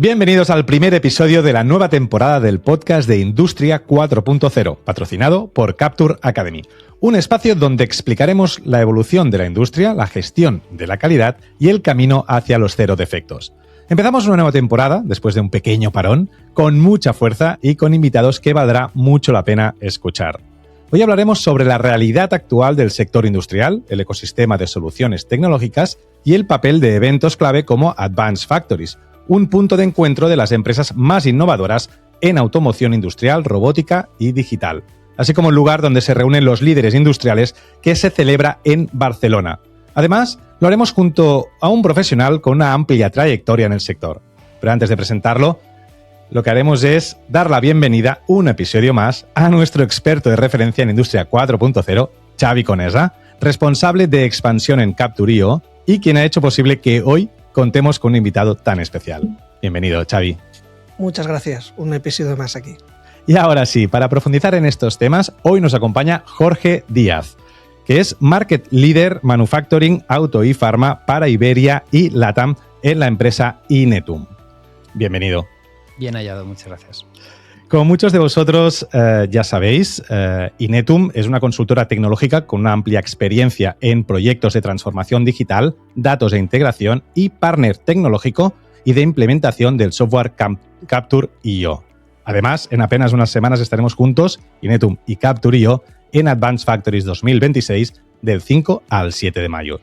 Bienvenidos al primer episodio de la nueva temporada del podcast de Industria 4.0, patrocinado por Capture Academy. Un espacio donde explicaremos la evolución de la industria, la gestión de la calidad y el camino hacia los cero defectos. Empezamos una nueva temporada, después de un pequeño parón, con mucha fuerza y con invitados que valdrá mucho la pena escuchar. Hoy hablaremos sobre la realidad actual del sector industrial, el ecosistema de soluciones tecnológicas y el papel de eventos clave como Advanced Factories, un punto de encuentro de las empresas más innovadoras en automoción industrial, robótica y digital, así como el lugar donde se reúnen los líderes industriales que se celebra en Barcelona. Además, lo haremos junto a un profesional con una amplia trayectoria en el sector. Pero antes de presentarlo, lo que haremos es dar la bienvenida un episodio más a nuestro experto de referencia en Industria 4.0, Xavi Conesa, responsable de expansión en Capture.io y quien ha hecho posible que hoy contemos con un invitado tan especial. Bienvenido, Xavi. Muchas gracias. Un episodio más aquí. Y ahora sí, para profundizar en estos temas, hoy nos acompaña Jorge Díaz, que es Market Leader Manufacturing, Auto y Pharma para Iberia y LATAM en la empresa Inetum. Bienvenido. Bien hallado, muchas gracias. Como muchos de vosotros ya sabéis, Inetum es una consultora tecnológica con una amplia experiencia en proyectos de transformación digital, datos de integración y partner tecnológico y de implementación del software Capture.io. Además, en apenas unas semanas estaremos juntos, Inetum y Capture.io, en Advanced Factories 2026 del 5 al 7 de mayo.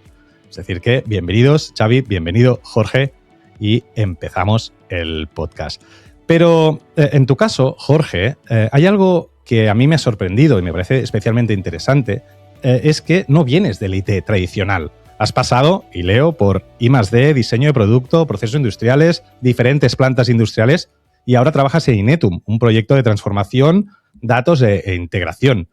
Es decir que, bienvenidos Xavi, bienvenido Jorge, y empezamos el podcast. Pero en tu caso, Jorge, hay algo que a mí me ha sorprendido y me parece especialmente interesante, es que no vienes del IT tradicional. Has pasado, y leo, por I+D, diseño de producto, procesos industriales, diferentes plantas industriales, y ahora trabajas en Inetum, un proyecto de transformación, datos e integración.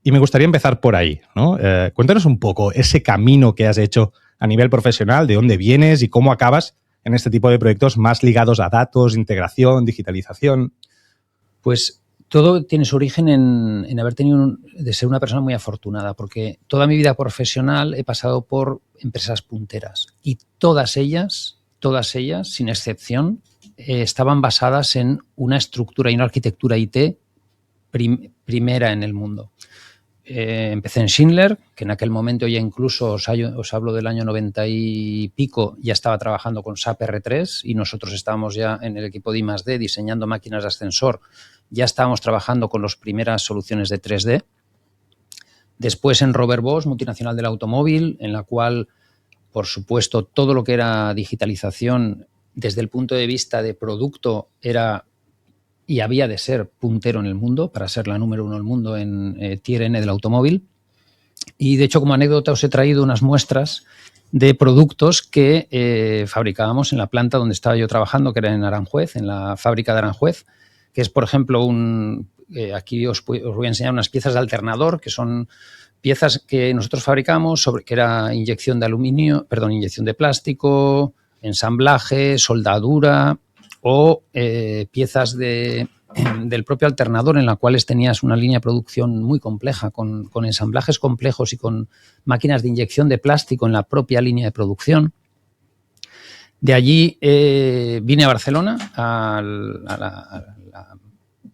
Y me gustaría empezar por ahí, ¿no? Cuéntanos un poco ese camino que has hecho a nivel profesional, de dónde vienes y cómo acabas en este tipo de proyectos más ligados a datos, integración, digitalización. Pues todo tiene su origen en haber tenido de ser una persona muy afortunada, porque toda mi vida profesional he pasado por empresas punteras y todas ellas, sin excepción, estaban basadas en una estructura y una arquitectura IT primera en el mundo. Empecé en Schindler, que en aquel momento ya incluso os hablo del año 90 y pico, ya estaba trabajando con SAP R3 y nosotros estábamos ya en el equipo de I+D diseñando máquinas de ascensor. Ya estábamos trabajando con las primeras soluciones de 3D. Después en Robert Bosch, multinacional del automóvil, en la cual, por supuesto, todo lo que era digitalización desde el punto de vista de producto era y había de ser puntero en el mundo para ser la número uno del mundo en Tier N del automóvil. Y de hecho, como anécdota, os he traído unas muestras de productos que fabricábamos en la planta donde estaba yo trabajando, que era en Aranjuez, en la fábrica de Aranjuez, que es, por ejemplo, aquí os voy a enseñar unas piezas de alternador, que son piezas que nosotros fabricamos, que era inyección de plástico, ensamblaje, soldadura, o piezas del propio alternador en las cuales tenías una línea de producción muy compleja, con ensamblajes complejos y con máquinas de inyección de plástico en la propia línea de producción. De allí vine a Barcelona,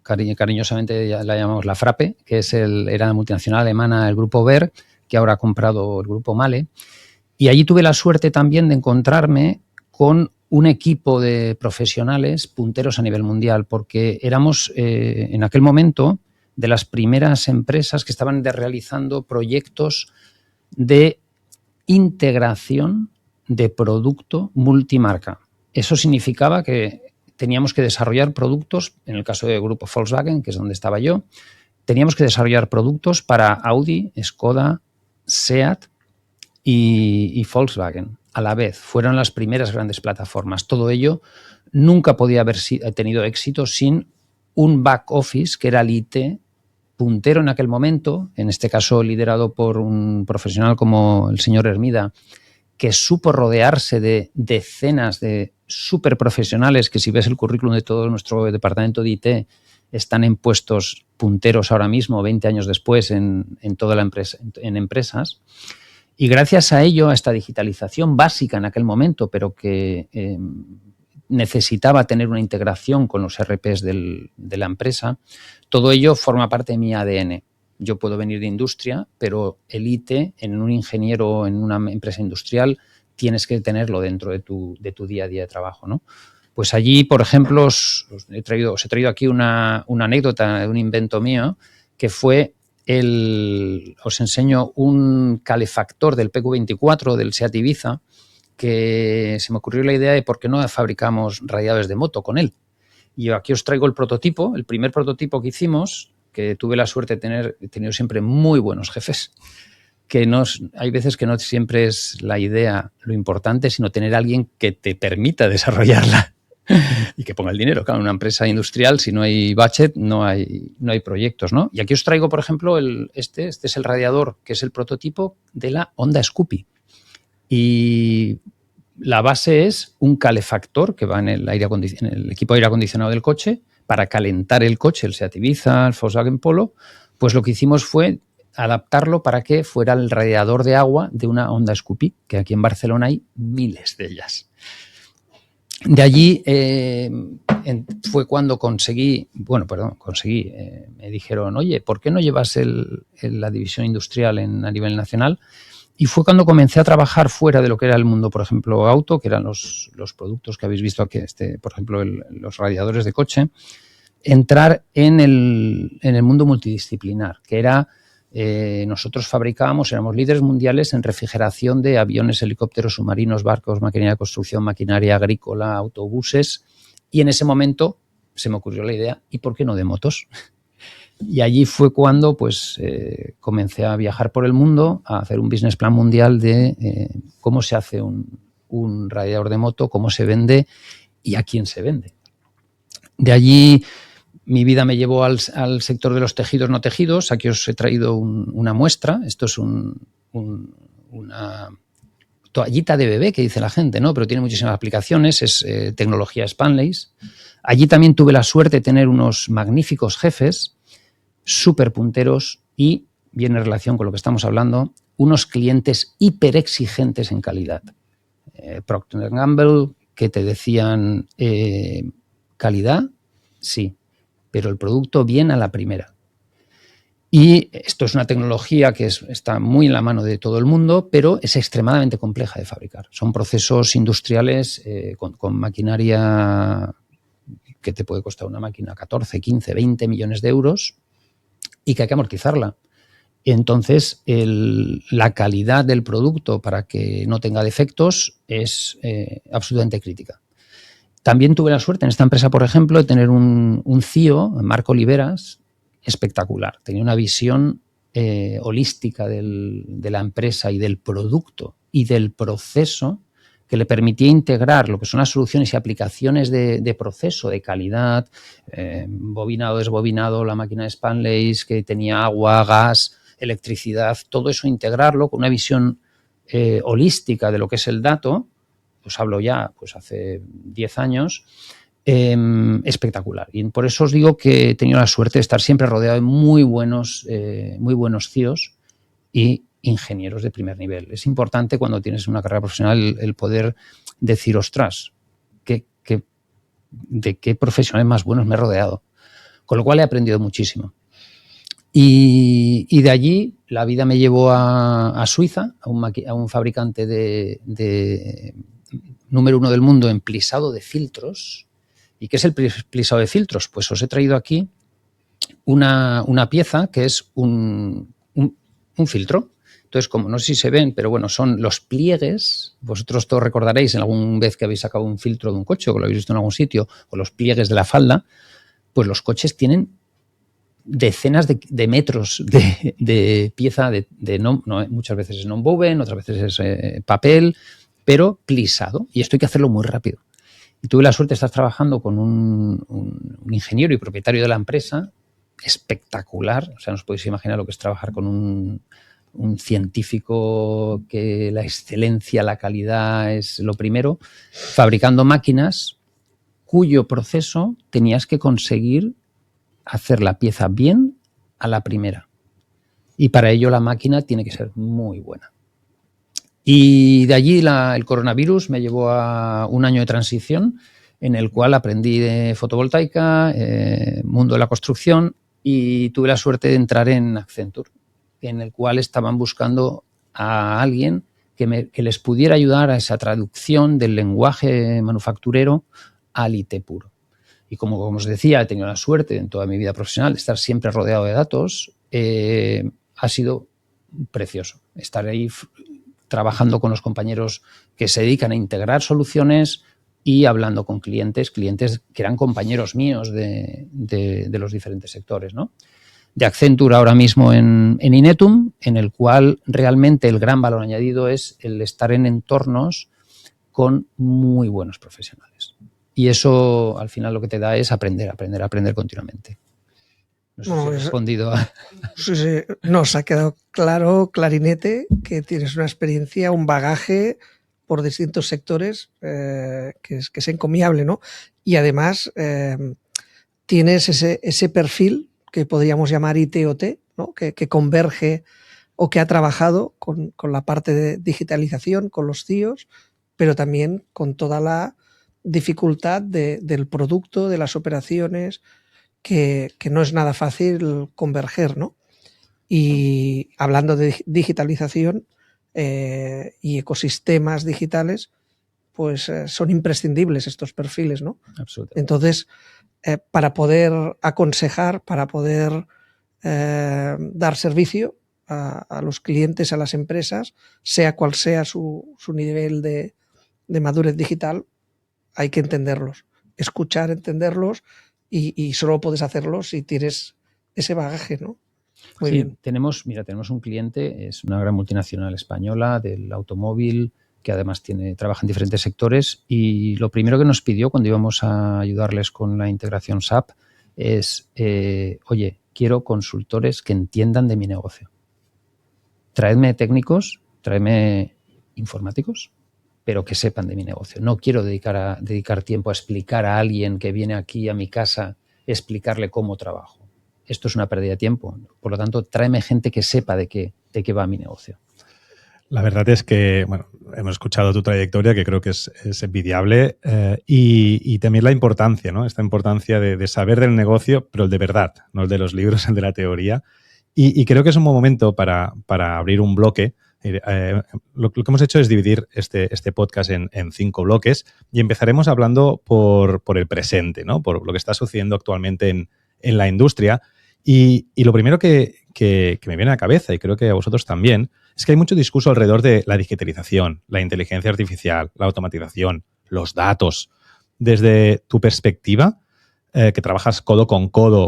cariñosamente la llamamos la Frappe, que era la multinacional alemana, el grupo Ver, que ahora ha comprado el grupo Mahle. Y allí tuve la suerte también de encontrarme con un equipo de profesionales punteros a nivel mundial, porque éramos en aquel momento de las primeras empresas que estaban realizando proyectos de integración de producto multimarca. Eso significaba que teníamos que desarrollar productos, en el caso del grupo Volkswagen, que es donde estaba yo, teníamos que desarrollar productos para Audi, Skoda, SEAT y Volkswagen. A la vez, fueron las primeras grandes plataformas. Todo ello nunca podía haber tenido éxito sin un back office, que era el IT, puntero en aquel momento, en este caso liderado por un profesional como el señor Hermida, que supo rodearse de decenas de súper profesionales que, si ves el currículum de todo nuestro departamento de IT, están en puestos punteros ahora mismo, 20 años después, en toda la empresa, en empresas. Y gracias a ello, a esta digitalización básica en aquel momento, pero que necesitaba tener una integración con los ERPs de la empresa. Todo ello forma parte de mi ADN. Yo puedo venir de industria, pero el IT, en un ingeniero, en una empresa industrial, tienes que tenerlo dentro de tu día a día de trabajo, ¿no? Pues allí, por ejemplo, os he traído aquí una anécdota de un invento mío, que fue os enseño un calefactor del PQ24 del Seat Ibiza, que se me ocurrió la idea de por qué no fabricamos radiadores de moto con él. Y aquí os traigo el prototipo, el primer prototipo que hicimos, que tuve la suerte de he tenido siempre muy buenos jefes, que hay veces que no siempre es la idea lo importante, sino tener a alguien que te permita desarrollarla y que ponga el dinero. Claro, en una empresa industrial, si no hay budget, no hay proyectos, ¿no? Y aquí os traigo, por ejemplo, este es el radiador, que es el prototipo de la Honda Scoopy. Y la base es un calefactor que va en el equipo de aire acondicionado del coche para calentar el coche, el Seat Ibiza, el Volkswagen Polo. Pues lo que hicimos fue adaptarlo para que fuera el radiador de agua de una Honda Scoopy, que aquí en Barcelona hay miles de ellas. De allí fue cuando me dijeron, oye, ¿por qué no llevas la división industrial a nivel nacional? Y fue cuando comencé a trabajar fuera de lo que era el mundo, por ejemplo, auto, que eran los productos que habéis visto aquí, por ejemplo, los radiadores de coche, entrar en el mundo multidisciplinar, que era, nosotros éramos líderes mundiales en refrigeración de aviones, helicópteros, submarinos, barcos, maquinaria de construcción, maquinaria agrícola, autobuses, y en ese momento se me ocurrió la idea, ¿y por qué no de motos? Y allí fue cuando comencé a viajar por el mundo, a hacer un business plan mundial de cómo se hace un radiador de moto, cómo se vende y a quién se vende. De allí mi vida me llevó al sector de los tejidos no tejidos. Aquí os he traído una muestra. Esto es una toallita de bebé, que dice la gente, ¿no? Pero tiene muchísimas aplicaciones. Es tecnología Spunlace. Allí también tuve la suerte de tener unos magníficos jefes, súper punteros y, viene en relación con lo que estamos hablando, unos clientes hiper exigentes en calidad. Procter & Gamble, que te decían calidad, sí, pero el producto bien a la primera. Y esto es una tecnología que está muy en la mano de todo el mundo, pero es extremadamente compleja de fabricar. Son procesos industriales con maquinaria que te puede costar una máquina 14, 15, 20 millones de euros y que hay que amortizarla. Entonces, la calidad del producto para que no tenga defectos es absolutamente crítica. También tuve la suerte en esta empresa, por ejemplo, de tener un CEO, Marco Oliveras, espectacular. Tenía una visión holística de la empresa y del producto y del proceso que le permitía integrar lo que son las soluciones y aplicaciones de proceso, de calidad, bobinado, desbobinado, la máquina de Spunlace, que tenía agua, gas, electricidad, todo eso integrarlo con una visión holística de lo que es el dato. Os hablo ya pues hace 10 años, espectacular. Y por eso os digo que he tenido la suerte de estar siempre rodeado de muy buenos CEOs y ingenieros de primer nivel. Es importante cuando tienes una carrera profesional el poder decir, ostras, de qué profesionales más buenos me he rodeado. Con lo cual he aprendido muchísimo. Y de allí la vida me llevó a Suiza, a un fabricante de número 1 del mundo en plisado de filtros. ¿Y qué es el plisado de filtros? Pues os he traído aquí una pieza que es un filtro. Entonces, como no sé si se ven, pero bueno, son los pliegues. Vosotros todos recordaréis en alguna vez que habéis sacado un filtro de un coche o que lo habéis visto en algún sitio, o los pliegues de la falda, pues los coches tienen decenas de metros de pieza muchas veces es non-woven, otras veces es papel, pero plisado, y esto hay que hacerlo muy rápido. Y tuve la suerte de estar trabajando con un ingeniero y propietario de la empresa espectacular. O sea, no os podéis imaginar lo que es trabajar con un científico que la excelencia, la calidad es lo primero, fabricando máquinas cuyo proceso tenías que conseguir hacer la pieza bien a la primera. Y para ello la máquina tiene que ser muy buena. Y de allí el coronavirus me llevó a un año de transición en el cual aprendí de fotovoltaica, mundo de la construcción, y tuve la suerte de entrar en Accenture, en el cual estaban buscando a alguien que les pudiera ayudar a esa traducción del lenguaje manufacturero al IT puro. Y como os decía, he tenido la suerte en toda mi vida profesional de estar siempre rodeado de datos. Ha sido precioso estar ahí trabajando con los compañeros que se dedican a integrar soluciones y hablando con clientes que eran compañeros míos de los diferentes sectores, ¿no? De Accenture ahora mismo en Inetum, en el cual realmente el gran valor añadido es el estar en entornos con muy buenos profesionales. Y eso al final lo que te da es aprender continuamente. No sé si he respondido a... Sí, nos ha quedado claro, clarinete, que tienes una experiencia, un bagaje por distintos sectores que es encomiable, ¿no? Y además tienes ese perfil que podríamos llamar IT-OT, ¿no? Que converge o que ha trabajado con la parte de digitalización, con los CIOs, pero también con toda la dificultad del producto, de las operaciones, que no es nada fácil converger, ¿no? Y hablando de digitalización y ecosistemas digitales, pues son imprescindibles estos perfiles, ¿no? Absolutamente. Entonces, para poder aconsejar, para poder dar servicio a los clientes, a las empresas, sea cual sea su nivel de madurez digital, hay que entenderlos, escuchar, entenderlos, y solo puedes hacerlo si tienes ese bagaje, ¿no? Muy bien. Tenemos un cliente, es una gran multinacional española del automóvil, que además trabaja en diferentes sectores, y lo primero que nos pidió cuando íbamos a ayudarles con la integración SAP es, oye, quiero consultores que entiendan de mi negocio. Traedme técnicos, traedme informáticos, pero que sepan de mi negocio. No quiero dedicar tiempo a explicar a alguien que viene aquí a mi casa, explicarle cómo trabajo. Esto es una pérdida de tiempo. Por lo tanto, tráeme gente que sepa de qué va mi negocio. La verdad es que, bueno, hemos escuchado tu trayectoria, que creo que es envidiable, y también la importancia, ¿no? Esta importancia de saber del negocio, pero el de verdad, no el de los libros, el de la teoría. Y creo que es un buen momento para abrir un bloque. Lo que hemos hecho es dividir este podcast en 5 bloques, y empezaremos hablando por el presente, ¿no? Por lo que está sucediendo actualmente en la industria. Y lo primero que me viene a la cabeza, y creo que a vosotros también, es que hay mucho discurso alrededor de la digitalización, la inteligencia artificial, la automatización, los datos. Desde tu perspectiva, que trabajas codo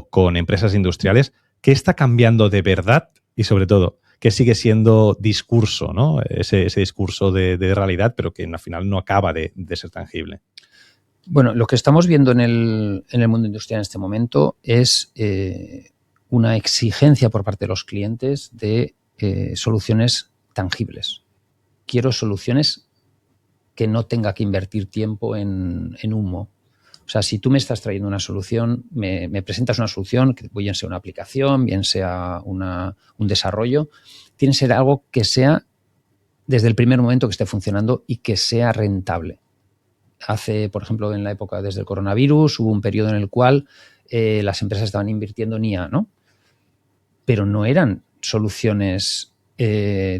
con empresas industriales, ¿qué está cambiando de verdad? Y sobre todo, ¿qué sigue siendo discurso, ¿no? Ese discurso de realidad, pero que al final no acaba de ser tangible. Bueno, lo que estamos viendo en el mundo industrial en este momento es una exigencia por parte de los clientes de soluciones tangibles. Quiero soluciones que no tenga que invertir tiempo en humo. O sea, si tú me estás trayendo una solución, me presentas una solución, que bien sea una aplicación, bien sea un desarrollo, tiene que ser algo que sea desde el primer momento que esté funcionando y que sea rentable. Por ejemplo, en la época desde el coronavirus, hubo un periodo en el cual las empresas estaban invirtiendo en IA, ¿no? Pero no eran soluciones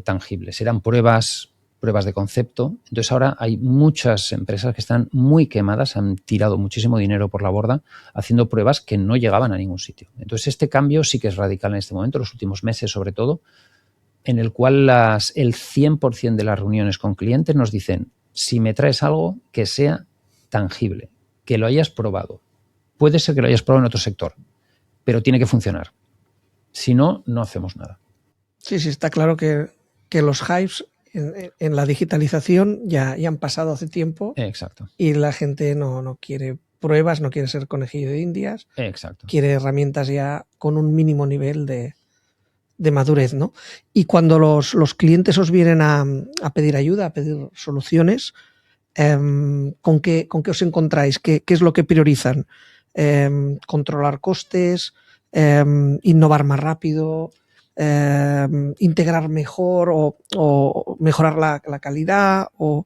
tangibles, eran pruebas de concepto. Entonces ahora hay muchas empresas que están muy quemadas, han tirado muchísimo dinero por la borda haciendo pruebas que no llegaban a ningún sitio. Entonces este cambio sí que es radical en este momento, los últimos meses sobre todo, en el cual el 100% de las reuniones con clientes nos dicen: si me traes algo que sea tangible, que lo hayas probado. Puede ser que lo hayas probado en otro sector, pero tiene que funcionar. Si no, no hacemos nada. Sí, está claro que los hypes en la digitalización ya han pasado hace tiempo. Exacto. Y la gente no quiere pruebas, no quiere ser conejillo de indias. Exacto. Quiere herramientas ya con un mínimo nivel de madurez, ¿no? Y cuando los clientes os vienen a pedir ayuda, a pedir soluciones, ¿con qué os encontráis? ¿Qué es lo que priorizan? ¿Controlar costes? ¿Innovar más rápido? ¿Integrar mejor o mejorar la calidad? ¿O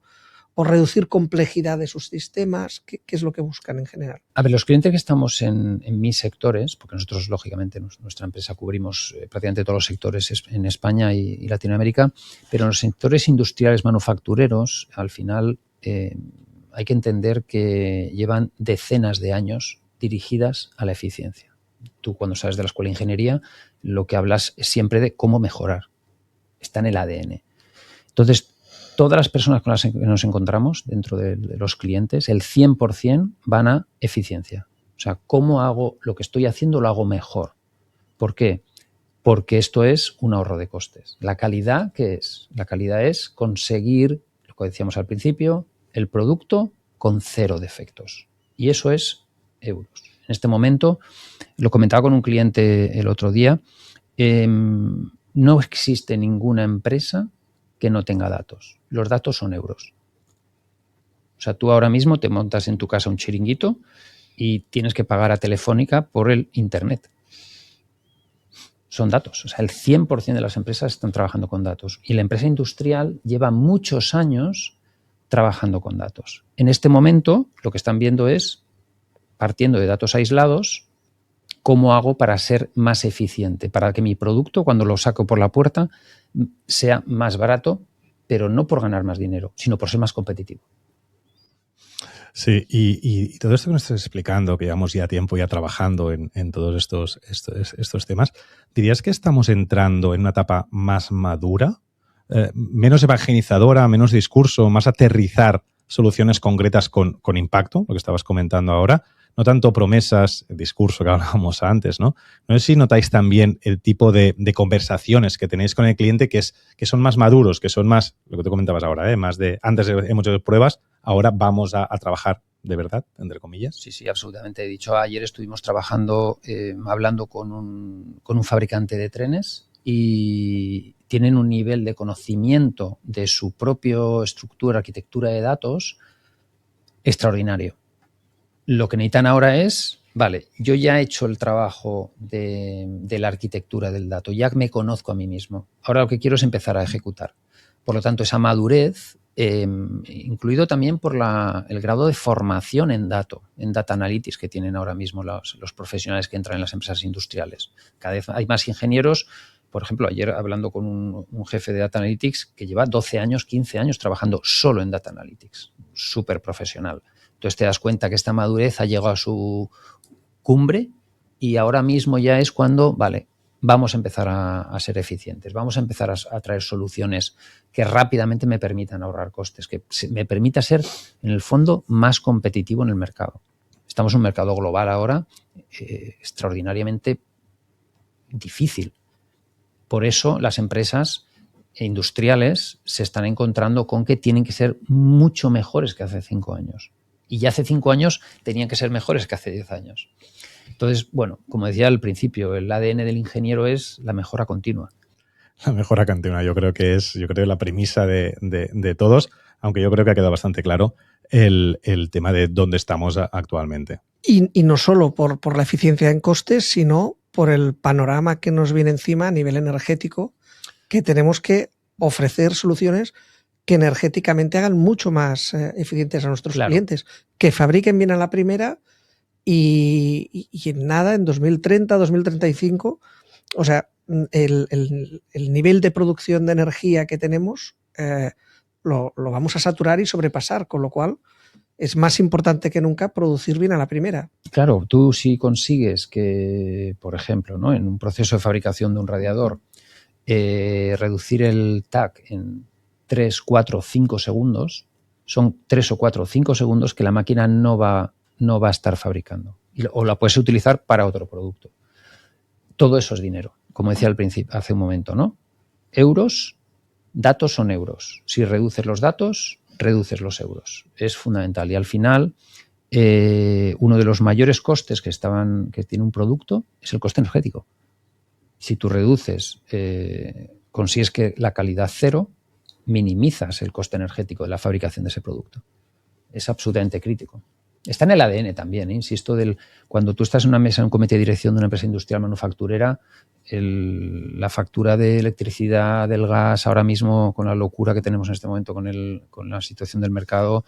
o reducir complejidad de sus sistemas? ¿Qué es lo que buscan en general? A ver, los clientes que estamos en mis sectores, porque nosotros, lógicamente, nuestra empresa cubrimos prácticamente todos los sectores en España y Latinoamérica, pero en los sectores industriales manufactureros, al final hay que entender que llevan decenas de años dirigidas a la eficiencia. Tú, cuando sales de la escuela de ingeniería, lo que hablas es siempre de cómo mejorar. Está en el ADN. Entonces, todas las personas con las que nos encontramos dentro de los clientes, el 100% van a eficiencia. O sea, ¿cómo hago lo que estoy haciendo? Lo hago mejor. ¿Por qué? Porque esto es un ahorro de costes. ¿La calidad qué es? La calidad es conseguir, lo que decíamos al principio, el producto con 0 defectos. Y eso es euros. En este momento, lo comentaba con un cliente el otro día, no existe ninguna empresa que no tenga datos. Los datos son euros. O sea, tú ahora mismo te montas en tu casa un chiringuito y tienes que pagar a Telefónica por el Internet. Son datos. O sea, el 100% de las empresas están trabajando con datos. Y la empresa industrial lleva muchos años trabajando con datos. En este momento, lo que están viendo es, partiendo de datos aislados, cómo hago para ser más eficiente, para que mi producto, cuando lo saco por la puerta, sea más barato, pero no por ganar más dinero, sino por ser más competitivo. Sí, y todo esto que nos estás explicando, que llevamos ya tiempo ya trabajando en todos estos temas, ¿dirías que estamos entrando en una etapa más madura, menos evangelizadora, menos discurso, más aterrizar soluciones concretas con impacto, lo que estabas comentando ahora? No tanto promesas, el discurso que hablábamos antes, ¿no? No sé si notáis también el tipo de conversaciones que tenéis con el cliente que son más maduros, que son más, lo que te comentabas ahora, más de antes hemos hecho pruebas, ahora vamos a trabajar de verdad, entre comillas. Sí, absolutamente. He dicho, ayer estuvimos trabajando, hablando con un fabricante de trenes y tienen un nivel de conocimiento de su propia estructura, arquitectura de datos extraordinario. Lo que necesitan ahora es, vale, yo ya he hecho el trabajo de la arquitectura del dato, ya me conozco a mí mismo. Ahora lo que quiero es empezar a ejecutar. Por lo tanto, esa madurez, incluido también por el grado de formación en data analytics que tienen ahora mismo los profesionales que entran en las empresas industriales. Cada vez hay más ingenieros. Por ejemplo, ayer hablando con un jefe de Data Analytics que lleva 12 años, 15 años trabajando solo en Data Analytics. Súper profesional. Entonces te das cuenta que esta madurez ha llegado a su cumbre y ahora mismo ya es cuando, vale, vamos a empezar a ser eficientes, vamos a empezar a traer soluciones que rápidamente me permitan ahorrar costes, que me permita ser, en el fondo, más competitivo en el mercado. Estamos en un mercado global ahora extraordinariamente difícil. Por eso las empresas industriales se están encontrando con que tienen que ser mucho mejores que hace 5 años. Y ya hace 5 años tenían que ser mejores que hace 10 años. Entonces, bueno, como decía al principio, el ADN del ingeniero es la mejora continua. La mejora continua, yo creo que es la premisa de todos, aunque yo creo que ha quedado bastante claro el tema de dónde estamos actualmente. Y no solo por la eficiencia en costes, sino por el panorama que nos viene encima a nivel energético, que tenemos que ofrecer soluciones que energéticamente hagan mucho más eficientes a nuestros clientes, que fabriquen bien a la primera y en nada, en 2030, 2035, o sea, el nivel de producción de energía que tenemos lo vamos a saturar y sobrepasar, con lo cual es más importante que nunca producir bien a la primera. Claro, tú si consigues que, por ejemplo, ¿no?, en un proceso de fabricación de un radiador, reducir el TAC en 3, 4, 5 segundos, son 3 o 4 o 5 segundos que la máquina no va a estar fabricando. O la puedes utilizar para otro producto. Todo eso es dinero, como decía al principio, hace un momento, ¿no? Euros, datos son euros. Si reduces los datos, reduces los euros. Es fundamental. Y al final, uno de los mayores costes que tiene un producto es el coste energético. Si tú reduces, consigues que la calidad 0, minimizas el coste energético de la fabricación de ese producto. Es absolutamente crítico. Está en el ADN también, insisto, cuando tú estás en una mesa, en un comité de dirección de una empresa industrial manufacturera, la factura de electricidad, del gas, ahora mismo con la locura que tenemos en este momento con la situación del mercado,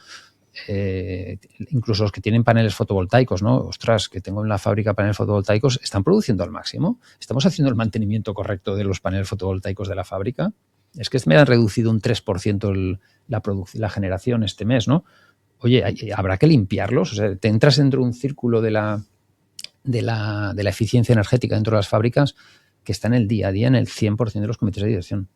incluso los que tienen paneles fotovoltaicos, ¿no? Ostras, que tengo en la fábrica paneles fotovoltaicos, ¿están produciendo al máximo? ¿Estamos haciendo el mantenimiento correcto de los paneles fotovoltaicos de la fábrica? Es que me han reducido un 3% la generación este mes, ¿no? Oye, ¿habrá que limpiarlos? O sea, te entras dentro de un círculo de la eficiencia energética dentro de las fábricas que está en el día a día en el 100% de los comités de dirección.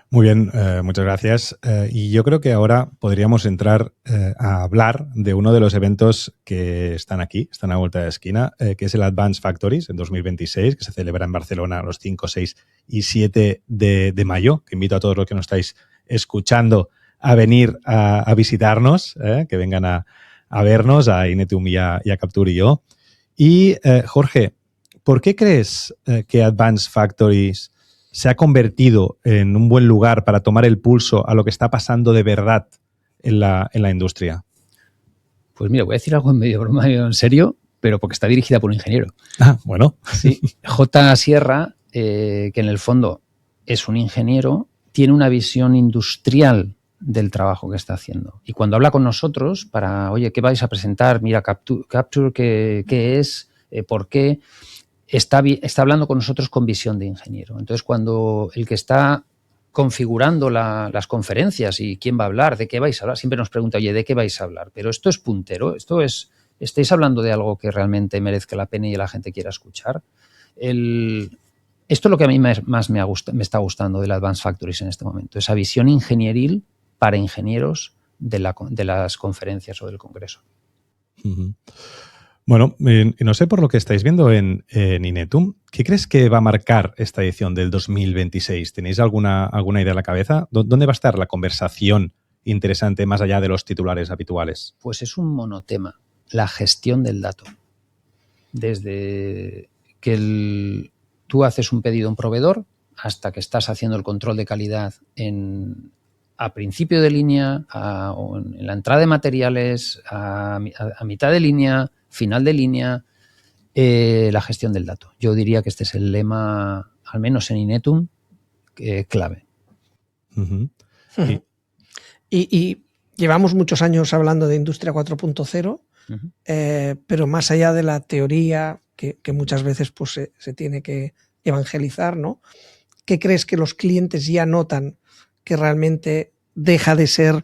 Muy bien, muchas gracias. Y yo creo que ahora podríamos entrar a hablar de uno de los eventos que están aquí, están a vuelta de esquina, que es el Advanced Factories en 2026, que se celebra en Barcelona los 5, 6 y 7 de mayo. Que invito a todos los que nos estáis escuchando a venir a visitarnos, que vengan a vernos, a Inetum y a Captur y yo. Y, Jorge, ¿por qué crees que Advanced Factories se ha convertido en un buen lugar para tomar el pulso a lo que está pasando de verdad en la industria? Pues mira, voy a decir algo en medio broma, medio en serio, pero porque está dirigida por un ingeniero. Ah, bueno. Sí. J. Sierra, que en el fondo es un ingeniero, tiene una visión industrial del trabajo que está haciendo. Y cuando habla con nosotros para, oye, ¿qué vais a presentar? Mira, Capture, ¿qué es? ¿Por qué? Está hablando con nosotros con visión de ingeniero. Entonces, cuando el que está configurando las conferencias y quién va a hablar, de qué vais a hablar, siempre nos pregunta, oye, ¿de qué vais a hablar? Pero esto es puntero, estáis hablando de algo que realmente merezca la pena y la gente quiera escuchar. Esto es lo que a mí más me está gustando del Advanced Factories en este momento, esa visión ingenieril para ingenieros de las conferencias o del congreso. Uh-huh. Bueno, no sé por lo que estáis viendo en Inetum, ¿qué crees que va a marcar esta edición del 2026? ¿Tenéis alguna idea en la cabeza? ¿Dónde va a estar la conversación interesante más allá de los titulares habituales? Pues es un monotema, la gestión del dato. Desde que tú haces un pedido a un proveedor hasta que estás haciendo el control de calidad a principio de línea, en la entrada de materiales, a mitad de línea, final de línea, la gestión del dato. Yo diría que este es el lema, al menos en Inetum, clave. Uh-huh. Y llevamos muchos años hablando de Industria 4.0, uh-huh. Pero más allá de la teoría que muchas veces pues, se tiene que evangelizar, ¿no? ¿Qué crees que los clientes ya notan que realmente deja de ser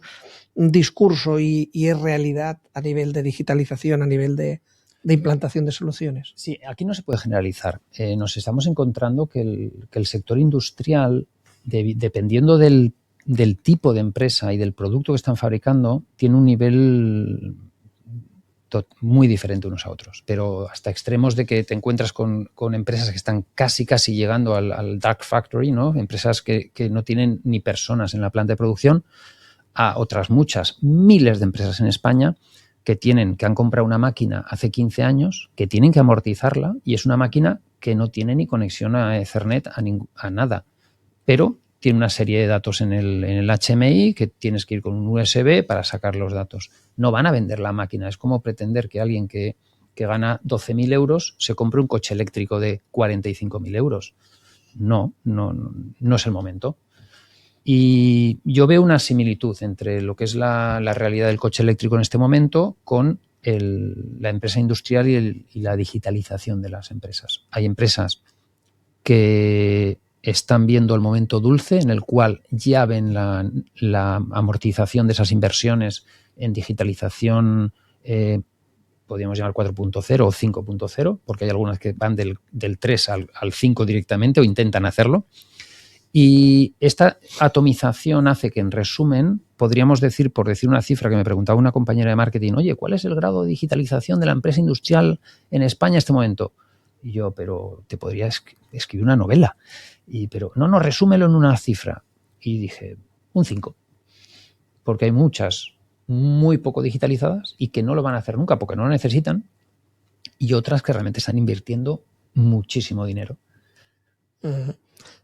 un discurso y es realidad a nivel de digitalización, a nivel de implantación de soluciones? Sí, aquí no se puede generalizar. Nos estamos encontrando que el sector industrial, dependiendo del tipo de empresa y del producto que están fabricando, tiene un nivel muy diferente unos a otros, pero hasta extremos de que te encuentras con empresas que están casi llegando al dark factory, ¿no? Empresas que no tienen ni personas en la planta de producción, a otras muchas, miles de empresas en España que han comprado una máquina hace 15 años, que tienen que amortizarla y es una máquina que no tiene ni conexión a Ethernet, a nada, pero tiene una serie de datos en el HMI que tienes que ir con un USB para sacar los datos. No van a vender la máquina. Es como pretender que alguien que gana 12.000 euros se compre un coche eléctrico de 45.000 euros. No es el momento. Y yo veo una similitud entre lo que es la realidad del coche eléctrico en este momento con la empresa industrial y la digitalización de las empresas. Hay empresas que están viendo el momento dulce en el cual ya ven la amortización de esas inversiones en digitalización, podríamos llamar 4.0 o 5.0, porque hay algunas que van del 3 al 5 directamente o intentan hacerlo. Y esta atomización hace que, en resumen, podríamos decir, por decir una cifra que me preguntaba una compañera de marketing, oye, ¿cuál es el grado de digitalización de la empresa industrial en España en este momento? Y yo, pero te podría escribir una novela. Pero no, resúmelo en una cifra. Y dije, un 5. Porque hay muchas muy poco digitalizadas y que no lo van a hacer nunca porque no lo necesitan, y otras que realmente están invirtiendo muchísimo dinero.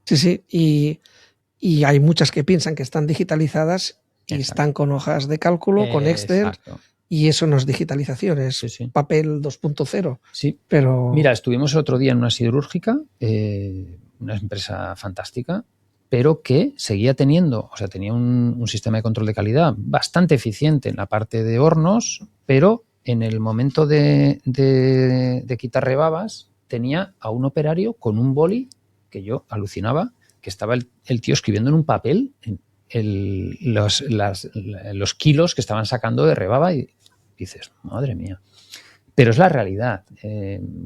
Sí. Y hay muchas que piensan que están digitalizadas y están con hojas de cálculo, con Excel. Exacto. Y eso no es digitalización, es Sí, sí. papel 2.0. Sí. Pero Mira, estuvimos el otro día en una siderúrgica, una empresa fantástica, pero que seguía teniendo, o sea, tenía un sistema de control de calidad bastante eficiente en la parte de hornos, pero en el momento de quitar rebabas tenía a un operario con un boli que yo alucinaba, que estaba el tío escribiendo en un papel los kilos que estaban sacando de rebaba y dices, madre mía. Pero es la realidad.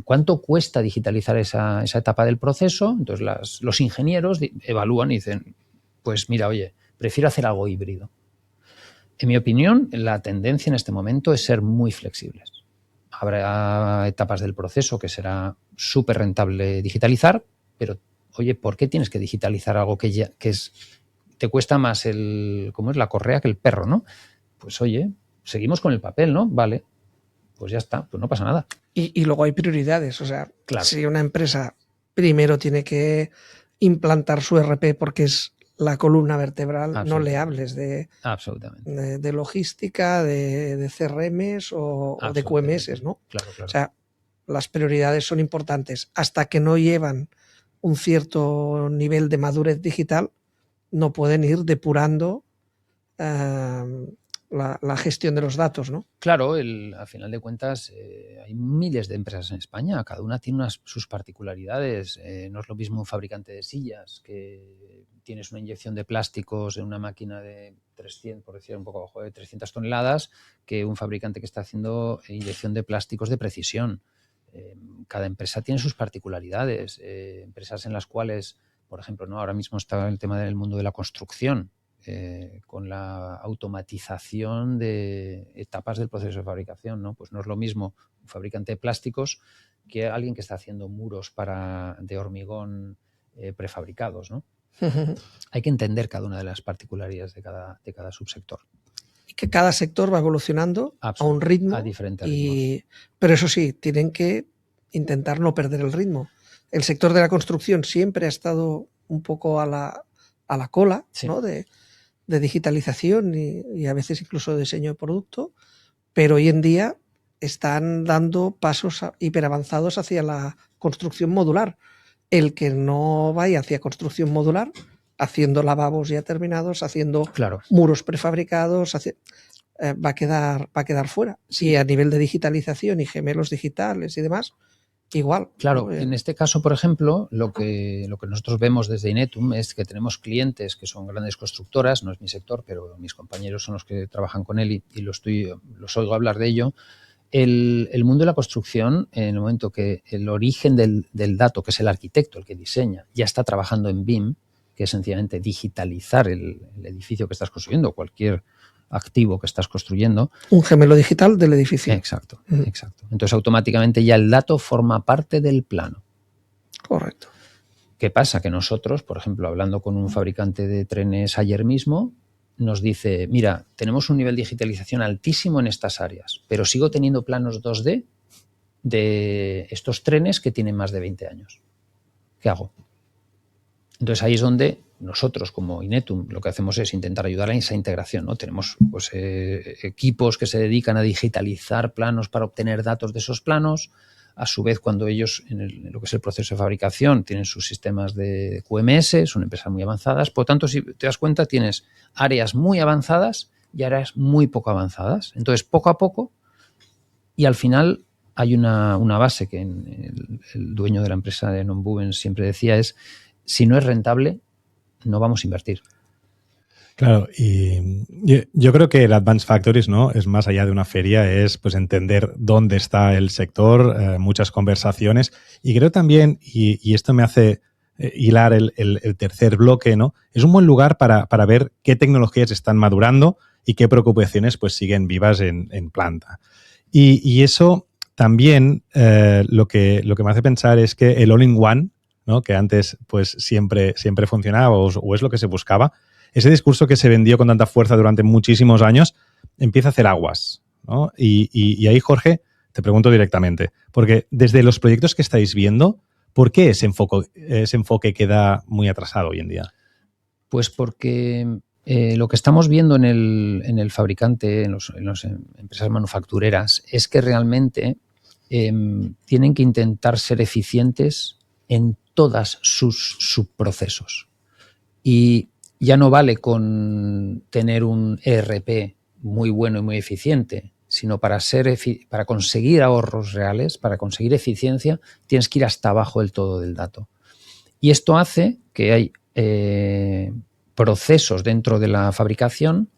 ¿Cuánto cuesta digitalizar esa etapa del proceso? Entonces los ingenieros evalúan y dicen, pues mira, oye, prefiero hacer algo híbrido. En mi opinión, la tendencia en este momento es ser muy flexibles. Habrá etapas del proceso que será súper rentable digitalizar, pero oye, ¿por qué tienes que digitalizar algo que te cuesta más ¿cómo es? La correa que el perro, ¿no? Pues oye, seguimos con el papel, ¿no? Vale. Pues ya está, pues no pasa nada. Y luego hay prioridades, o sea, claro. Si una empresa primero tiene que implantar su ERP porque es la columna vertebral, no le hables de logística, de CRMs o de QMS, ¿no? Claro. O sea, las prioridades son importantes. Hasta que no llevan un cierto nivel de madurez digital, no pueden ir depurando la gestión de los datos, ¿no? Claro, a final de cuentas hay miles de empresas en España, cada una tiene sus particularidades. No es lo mismo un fabricante de sillas que tienes una inyección de plásticos en una máquina de 300, por decir un poco abajo, de 300 toneladas, que un fabricante que está haciendo inyección de plásticos de precisión. Cada empresa tiene sus particularidades. Empresas en las cuales, por ejemplo, ¿no? Ahora mismo está el tema del mundo de la construcción. Con la automatización de etapas del proceso de fabricación, ¿no? Pues no es lo mismo un fabricante de plásticos que alguien que está haciendo muros de hormigón prefabricados, ¿no? Hay que entender cada una de las particularidades de cada subsector. Y que cada sector va evolucionando a un ritmo. A diferentes ritmos. Pero eso sí, tienen que intentar no perder el ritmo. El sector de la construcción siempre ha estado un poco a la cola, sí, ¿no? de digitalización y a veces incluso de diseño de producto, pero hoy en día están dando pasos hiperavanzados hacia la construcción modular. El que no vaya hacia construcción modular, haciendo lavabos ya terminados, haciendo muros prefabricados, va a quedar fuera. Sí. Y a nivel de digitalización y gemelos digitales y demás, igual. Claro, ¿no? En este caso, por ejemplo, lo que nosotros vemos desde Inetum es que tenemos clientes que son grandes constructoras, no es mi sector, pero mis compañeros son los que trabajan con él y los oigo hablar de ello. El mundo de la construcción, en el momento que el origen del dato, que es el arquitecto, el que diseña, ya está trabajando en BIM, que es sencillamente digitalizar el edificio que estás construyendo, cualquier activo que estás construyendo. Un gemelo digital del edificio. Exacto, exacto. Entonces, automáticamente ya el dato forma parte del plano. Correcto. ¿Qué pasa? Que nosotros, por ejemplo, hablando con un fabricante de trenes ayer mismo, nos dice, mira, tenemos un nivel de digitalización altísimo en estas áreas, pero sigo teniendo planos 2D de estos trenes que tienen más de 20 años. ¿Qué hago? Entonces ahí es donde nosotros como Inetum lo que hacemos es intentar ayudar a esa integración, ¿no? Tenemos pues, equipos que se dedican a digitalizar planos para obtener datos de esos planos. A su vez, cuando ellos en lo que es el proceso de fabricación tienen sus sistemas de QMS, son empresas muy avanzadas. Por lo tanto, si te das cuenta, tienes áreas muy avanzadas y áreas muy poco avanzadas. Entonces, poco a poco, y al final hay una base que el dueño de la empresa de Nonbuben siempre decía es, si no es rentable, no vamos a invertir. Claro, y yo creo que el Advanced Factories, ¿no? Es más allá de una feria, es pues entender dónde está el sector, muchas conversaciones. Y creo también, y esto me hace hilar el tercer bloque, ¿no? Es un buen lugar para ver qué tecnologías están madurando y qué preocupaciones pues siguen vivas en planta. Y eso también lo que me hace pensar es que el all-in-one, ¿no? Que antes pues siempre funcionaba o es lo que se buscaba, ese discurso que se vendió con tanta fuerza durante muchísimos años empieza a hacer aguas, ¿no? Y ahí, Jorge, te pregunto directamente, porque desde los proyectos que estáis viendo, ¿por qué ese enfoque queda muy atrasado hoy en día? Pues porque Lo que estamos viendo en el fabricante, en las empresas manufactureras, es que realmente tienen que intentar ser eficientes en todos sus subprocesos. Y ya no vale con tener un ERP muy bueno y muy eficiente, sino para conseguir ahorros reales, para conseguir eficiencia, tienes que ir hasta abajo del todo del dato. Y esto hace que hay procesos dentro de la fabricación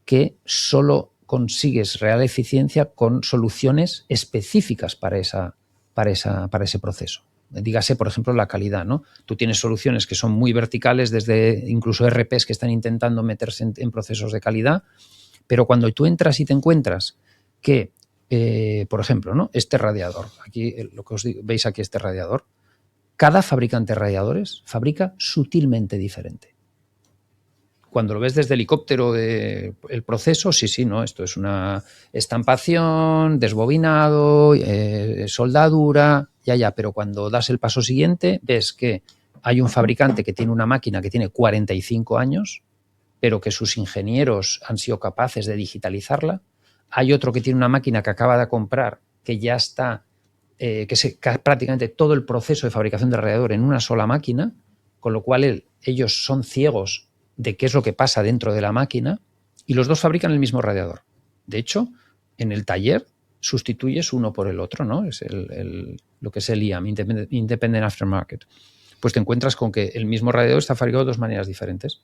que solo consigues real eficiencia con soluciones específicas para ese proceso. Dígase, por ejemplo, la calidad, ¿no? Tú tienes soluciones que son muy verticales, desde incluso ERPs que están intentando meterse en procesos de calidad, pero cuando tú entras y te encuentras que, por ejemplo, ¿no? Este radiador, aquí lo que os digo, veis aquí este radiador, cada fabricante de radiadores fabrica sutilmente diferente. Cuando lo ves desde helicóptero, el proceso, sí, no, esto es una estampación, desbobinado, soldadura, pero cuando das el paso siguiente, ves que hay un fabricante que tiene una máquina que tiene 45 años, pero que sus ingenieros han sido capaces de digitalizarla. Hay otro que tiene una máquina que acaba de comprar, que ya está, que prácticamente todo el proceso de fabricación de radiador en una sola máquina, con lo cual ellos son ciegos de qué es lo que pasa dentro de la máquina, y los dos fabrican el mismo radiador. De hecho, en el taller sustituyes uno por el otro, ¿no? Es lo que es el IAM, Independent Aftermarket. Pues te encuentras con que el mismo radiador está fabricado de dos maneras diferentes.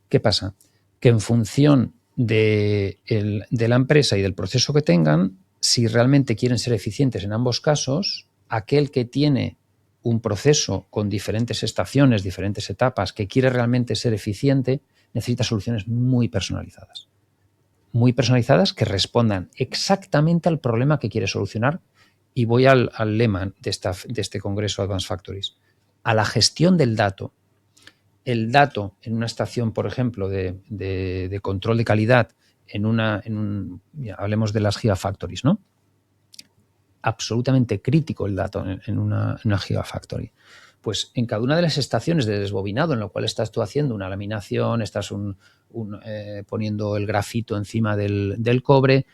¿Qué pasa? Que en función de la empresa y del proceso que tengan, si realmente quieren ser eficientes en ambos casos, aquel que tiene un proceso con diferentes estaciones, diferentes etapas, que quiere realmente ser eficiente, necesita soluciones muy personalizadas. Muy personalizadas que respondan exactamente al problema que quiere solucionar. Y voy al lema de este congreso Advanced Factories, a la gestión del dato. El dato en una estación, por ejemplo, de control de calidad, hablemos de las Gigafactories, ¿no? Absolutamente crítico el dato en una Gigafactory. Pues en cada una de las estaciones de desbobinado en lo cual estás tú haciendo una laminación, estás poniendo el grafito encima del cobre,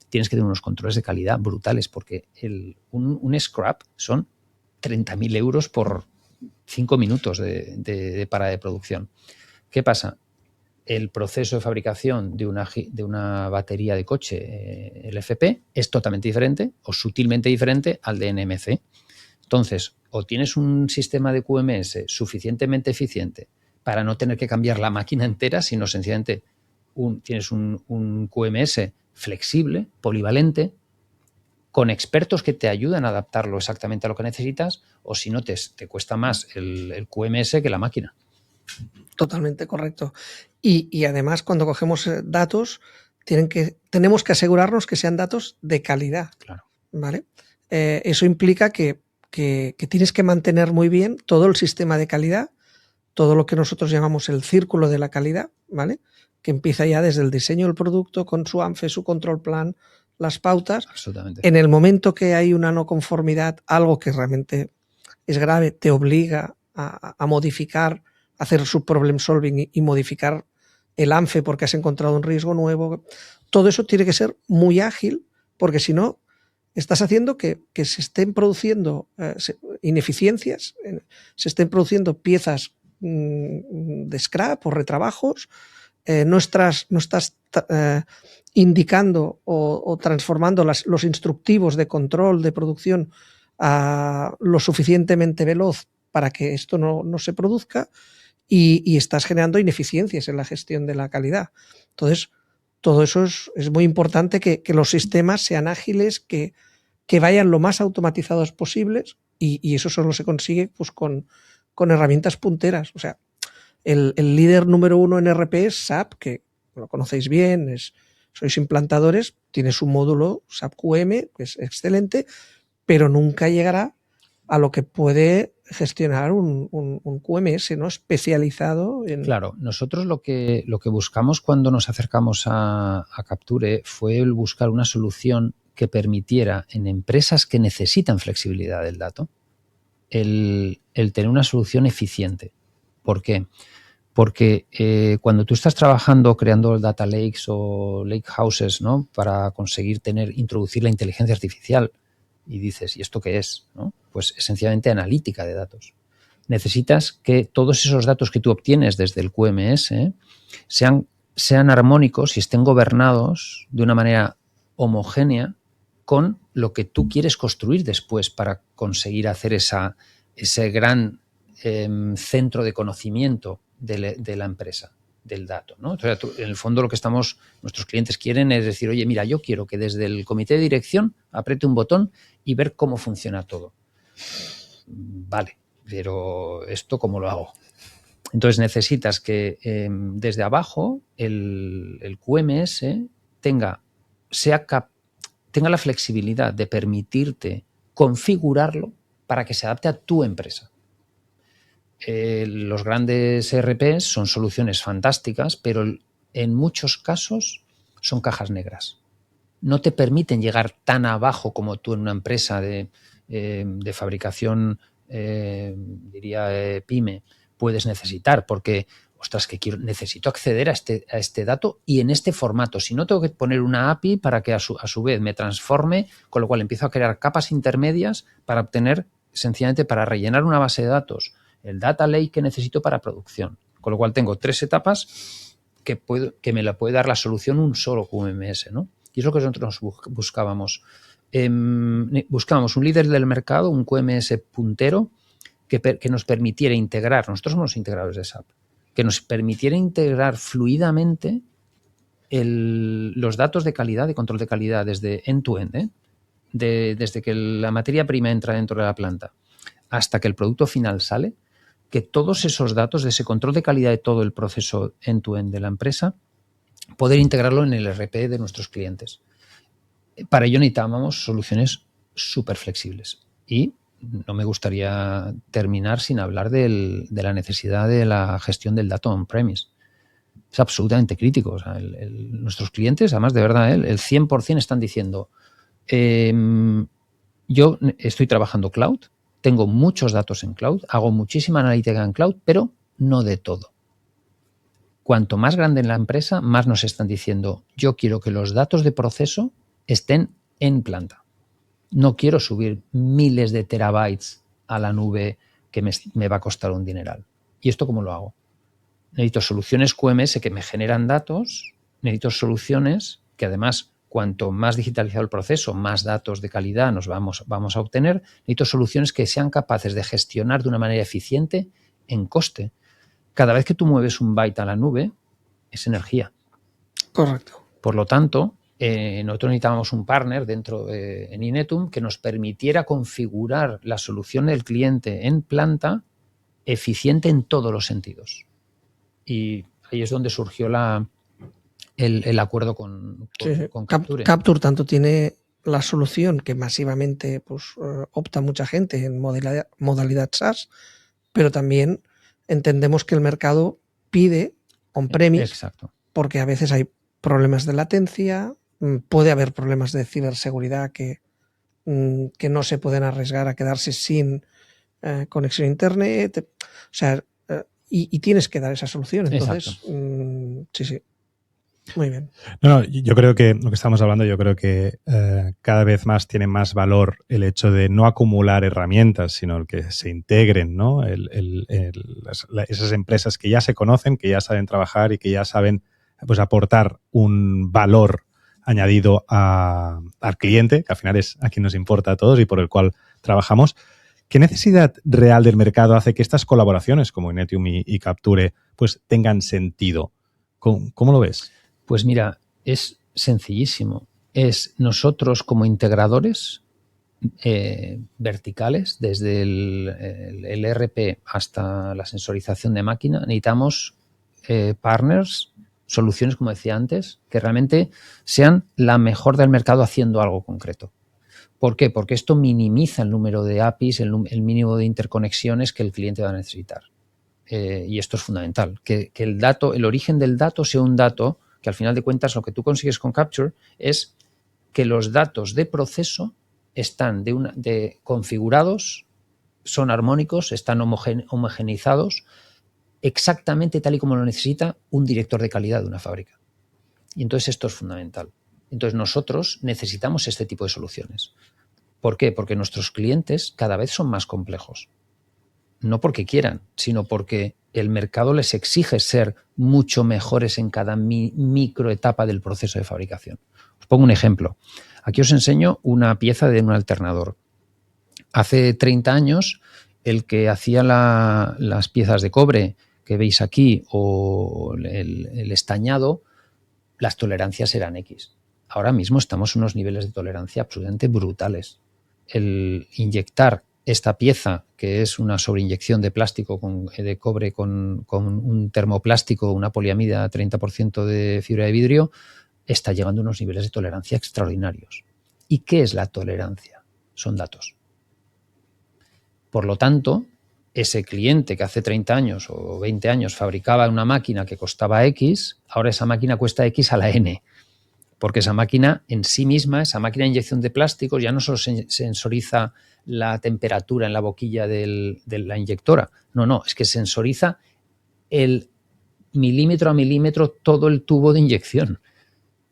tienes que tener unos controles de calidad brutales, porque un scrap son 30.000 euros por 5 minutos de parada de producción. ¿Qué pasa? El proceso de fabricación de una batería de coche, el FP, es totalmente diferente o sutilmente diferente al de NMC. Entonces, o tienes un sistema de QMS suficientemente eficiente para no tener que cambiar la máquina entera, sino sencillamente tienes un QMS flexible, polivalente, con expertos que te ayudan a adaptarlo exactamente a lo que necesitas, o si no, te cuesta más el QMS que la máquina. Totalmente correcto. Y además, cuando cogemos datos, tenemos que asegurarnos que sean datos de calidad. Claro. ¿Vale? Eso implica que tienes que mantener muy bien todo el sistema de calidad, todo lo que nosotros llamamos el círculo de la calidad, ¿vale? Que empieza ya desde el diseño del producto, con su ANFE, su control plan, las pautas. Absolutamente. En el momento que hay una no conformidad, algo que realmente es grave, te obliga a modificar, hacer su problem solving y modificar el ANFE porque has encontrado un riesgo nuevo. Todo eso tiene que ser muy ágil, porque si no, estás haciendo que se estén produciendo ineficiencias, se estén produciendo piezas de scrap o retrabajos, no estás indicando o transformando los instructivos de control de producción a lo suficientemente veloz para que esto no se produzca, y estás generando ineficiencias en la gestión de la calidad. Entonces, todo eso es muy importante, que los sistemas sean ágiles, que vayan lo más automatizados posibles, y eso solo se consigue pues con herramientas punteras. O sea, el líder número 1 en RP es SAP, que lo conocéis bien, sois implantadores, tiene su módulo SAP QM, que es excelente, pero nunca llegará a lo que puede gestionar un QMS, ¿no? Especializado en... Claro, nosotros lo que buscamos cuando nos acercamos a Capture fue el buscar una solución que permitiera en empresas que necesitan flexibilidad del dato el tener una solución eficiente. ¿Por qué? Porque cuando tú estás trabajando creando data lakes o lake houses, ¿no? Para conseguir introducir la inteligencia artificial y dices, ¿y esto qué es? ¿No? Pues esencialmente analítica de datos. Necesitas que todos esos datos que tú obtienes desde el QMS sean armónicos y estén gobernados de una manera homogénea con lo que tú quieres construir después para conseguir hacer ese gran centro de conocimiento de la empresa, del dato, ¿no? O sea, en el fondo lo que nuestros clientes quieren es decir, oye, mira, yo quiero que desde el comité de dirección apriete un botón y ver cómo funciona todo. Vale, pero ¿esto cómo lo hago? Entonces necesitas que desde abajo el QMS tenga la flexibilidad de permitirte configurarlo para que se adapte a tu empresa. Los grandes ERPs son soluciones fantásticas, pero en muchos casos son cajas negras. No te permiten llegar tan abajo como tú en una empresa de fabricación, diría pyme, puedes necesitar, porque, ostras, que necesito acceder a este dato y en este formato. Si no, tengo que poner una API para que a su vez me transforme, con lo cual empiezo a crear capas intermedias para obtener, sencillamente, para rellenar una base de datos, el data lake que necesito para producción. Con lo cual tengo 3 etapas que me la puede dar la solución un solo QMS, ¿no? Y es lo que nosotros buscábamos. Buscábamos un líder del mercado, un QMS puntero, que nos permitiera integrar, nosotros somos los integradores de SAP, que nos permitiera integrar fluidamente los datos de calidad, de control de calidad, desde end-to-end, desde que la materia prima entra dentro de la planta hasta que el producto final sale, que todos esos datos de ese control de calidad de todo el proceso end-to-end de la empresa, poder integrarlo en el ERP de nuestros clientes. Para ello necesitábamos soluciones súper flexibles. Y no me gustaría terminar sin hablar de la necesidad de la gestión del dato on-premise. Es absolutamente crítico. O sea, nuestros clientes, además, de verdad, el 100% están diciendo, yo estoy trabajando cloud, tengo muchos datos en cloud, hago muchísima analítica en cloud, pero no de todo. Cuanto más grande en la empresa, más nos están diciendo, yo quiero que los datos de proceso estén en planta. No quiero subir miles de terabytes a la nube que me va a costar un dineral. ¿Y esto cómo lo hago? Necesito soluciones QMS que me generan datos, necesito soluciones que además, cuanto más digitalizado el proceso, más datos de calidad nos vamos a obtener. Necesito soluciones que sean capaces de gestionar de una manera eficiente en coste. Cada vez que tú mueves un byte a la nube, es energía. Correcto. Por lo tanto, nosotros necesitábamos un partner en Inetum que nos permitiera configurar la solución del cliente en planta eficiente en todos los sentidos. Y ahí es donde surgió el acuerdo con Capture. Capture tanto tiene la solución que masivamente opta mucha gente en modalidad SaaS, pero también entendemos que el mercado pide on-premise. Exacto. Porque a veces hay problemas de latencia, puede haber problemas de ciberseguridad que no se pueden arriesgar a quedarse sin conexión a internet. O sea, y tienes que dar esa solución. Entonces, sí. Muy bien. No, yo creo que lo que estamos hablando, yo creo que cada vez más tiene más valor el hecho de no acumular herramientas, sino el que se integren, ¿no? Esas empresas que ya se conocen, que ya saben trabajar y que ya saben, pues, aportar un valor añadido al cliente, que al final es a quien nos importa a todos y por el cual trabajamos. ¿Qué necesidad real del mercado hace que estas colaboraciones como Inetum y Capture pues tengan sentido? ¿Cómo lo ves? Pues mira, es sencillísimo. Es nosotros como integradores verticales, desde el ERP hasta la sensorización de máquina, necesitamos partners, soluciones, como decía antes, que realmente sean la mejor del mercado haciendo algo concreto. ¿Por qué? Porque esto minimiza el número de APIs, el mínimo de interconexiones que el cliente va a necesitar. Y esto es fundamental, que el origen del dato sea un dato que al final de cuentas lo que tú consigues con Capture es que los datos de proceso están configurados, son armónicos, están homogeneizados exactamente tal y como lo necesita un director de calidad de una fábrica. Y entonces esto es fundamental. Entonces nosotros necesitamos este tipo de soluciones. ¿Por qué? Porque nuestros clientes cada vez son más complejos. No porque quieran, sino porque el mercado les exige ser mucho mejores en cada microetapa del proceso de fabricación. Os pongo un ejemplo. Aquí os enseño una pieza de un alternador. Hace 30 años, el que hacía las piezas de cobre que veis aquí o el estañado, las tolerancias eran X. Ahora mismo estamos en unos niveles de tolerancia absolutamente brutales. El inyectar esta pieza, que es una sobreinyección de plástico de cobre con un termoplástico, una poliamida 30% de fibra de vidrio, está llegando a unos niveles de tolerancia extraordinarios. ¿Y qué es la tolerancia? Son datos. Por lo tanto, ese cliente que hace 30 años o 20 años fabricaba una máquina que costaba X, ahora esa máquina cuesta X a la N. Porque esa máquina en sí misma, esa máquina de inyección de plásticos, ya no solo sensoriza la temperatura en la boquilla de la inyectora. No, es que sensoriza el milímetro a milímetro todo el tubo de inyección.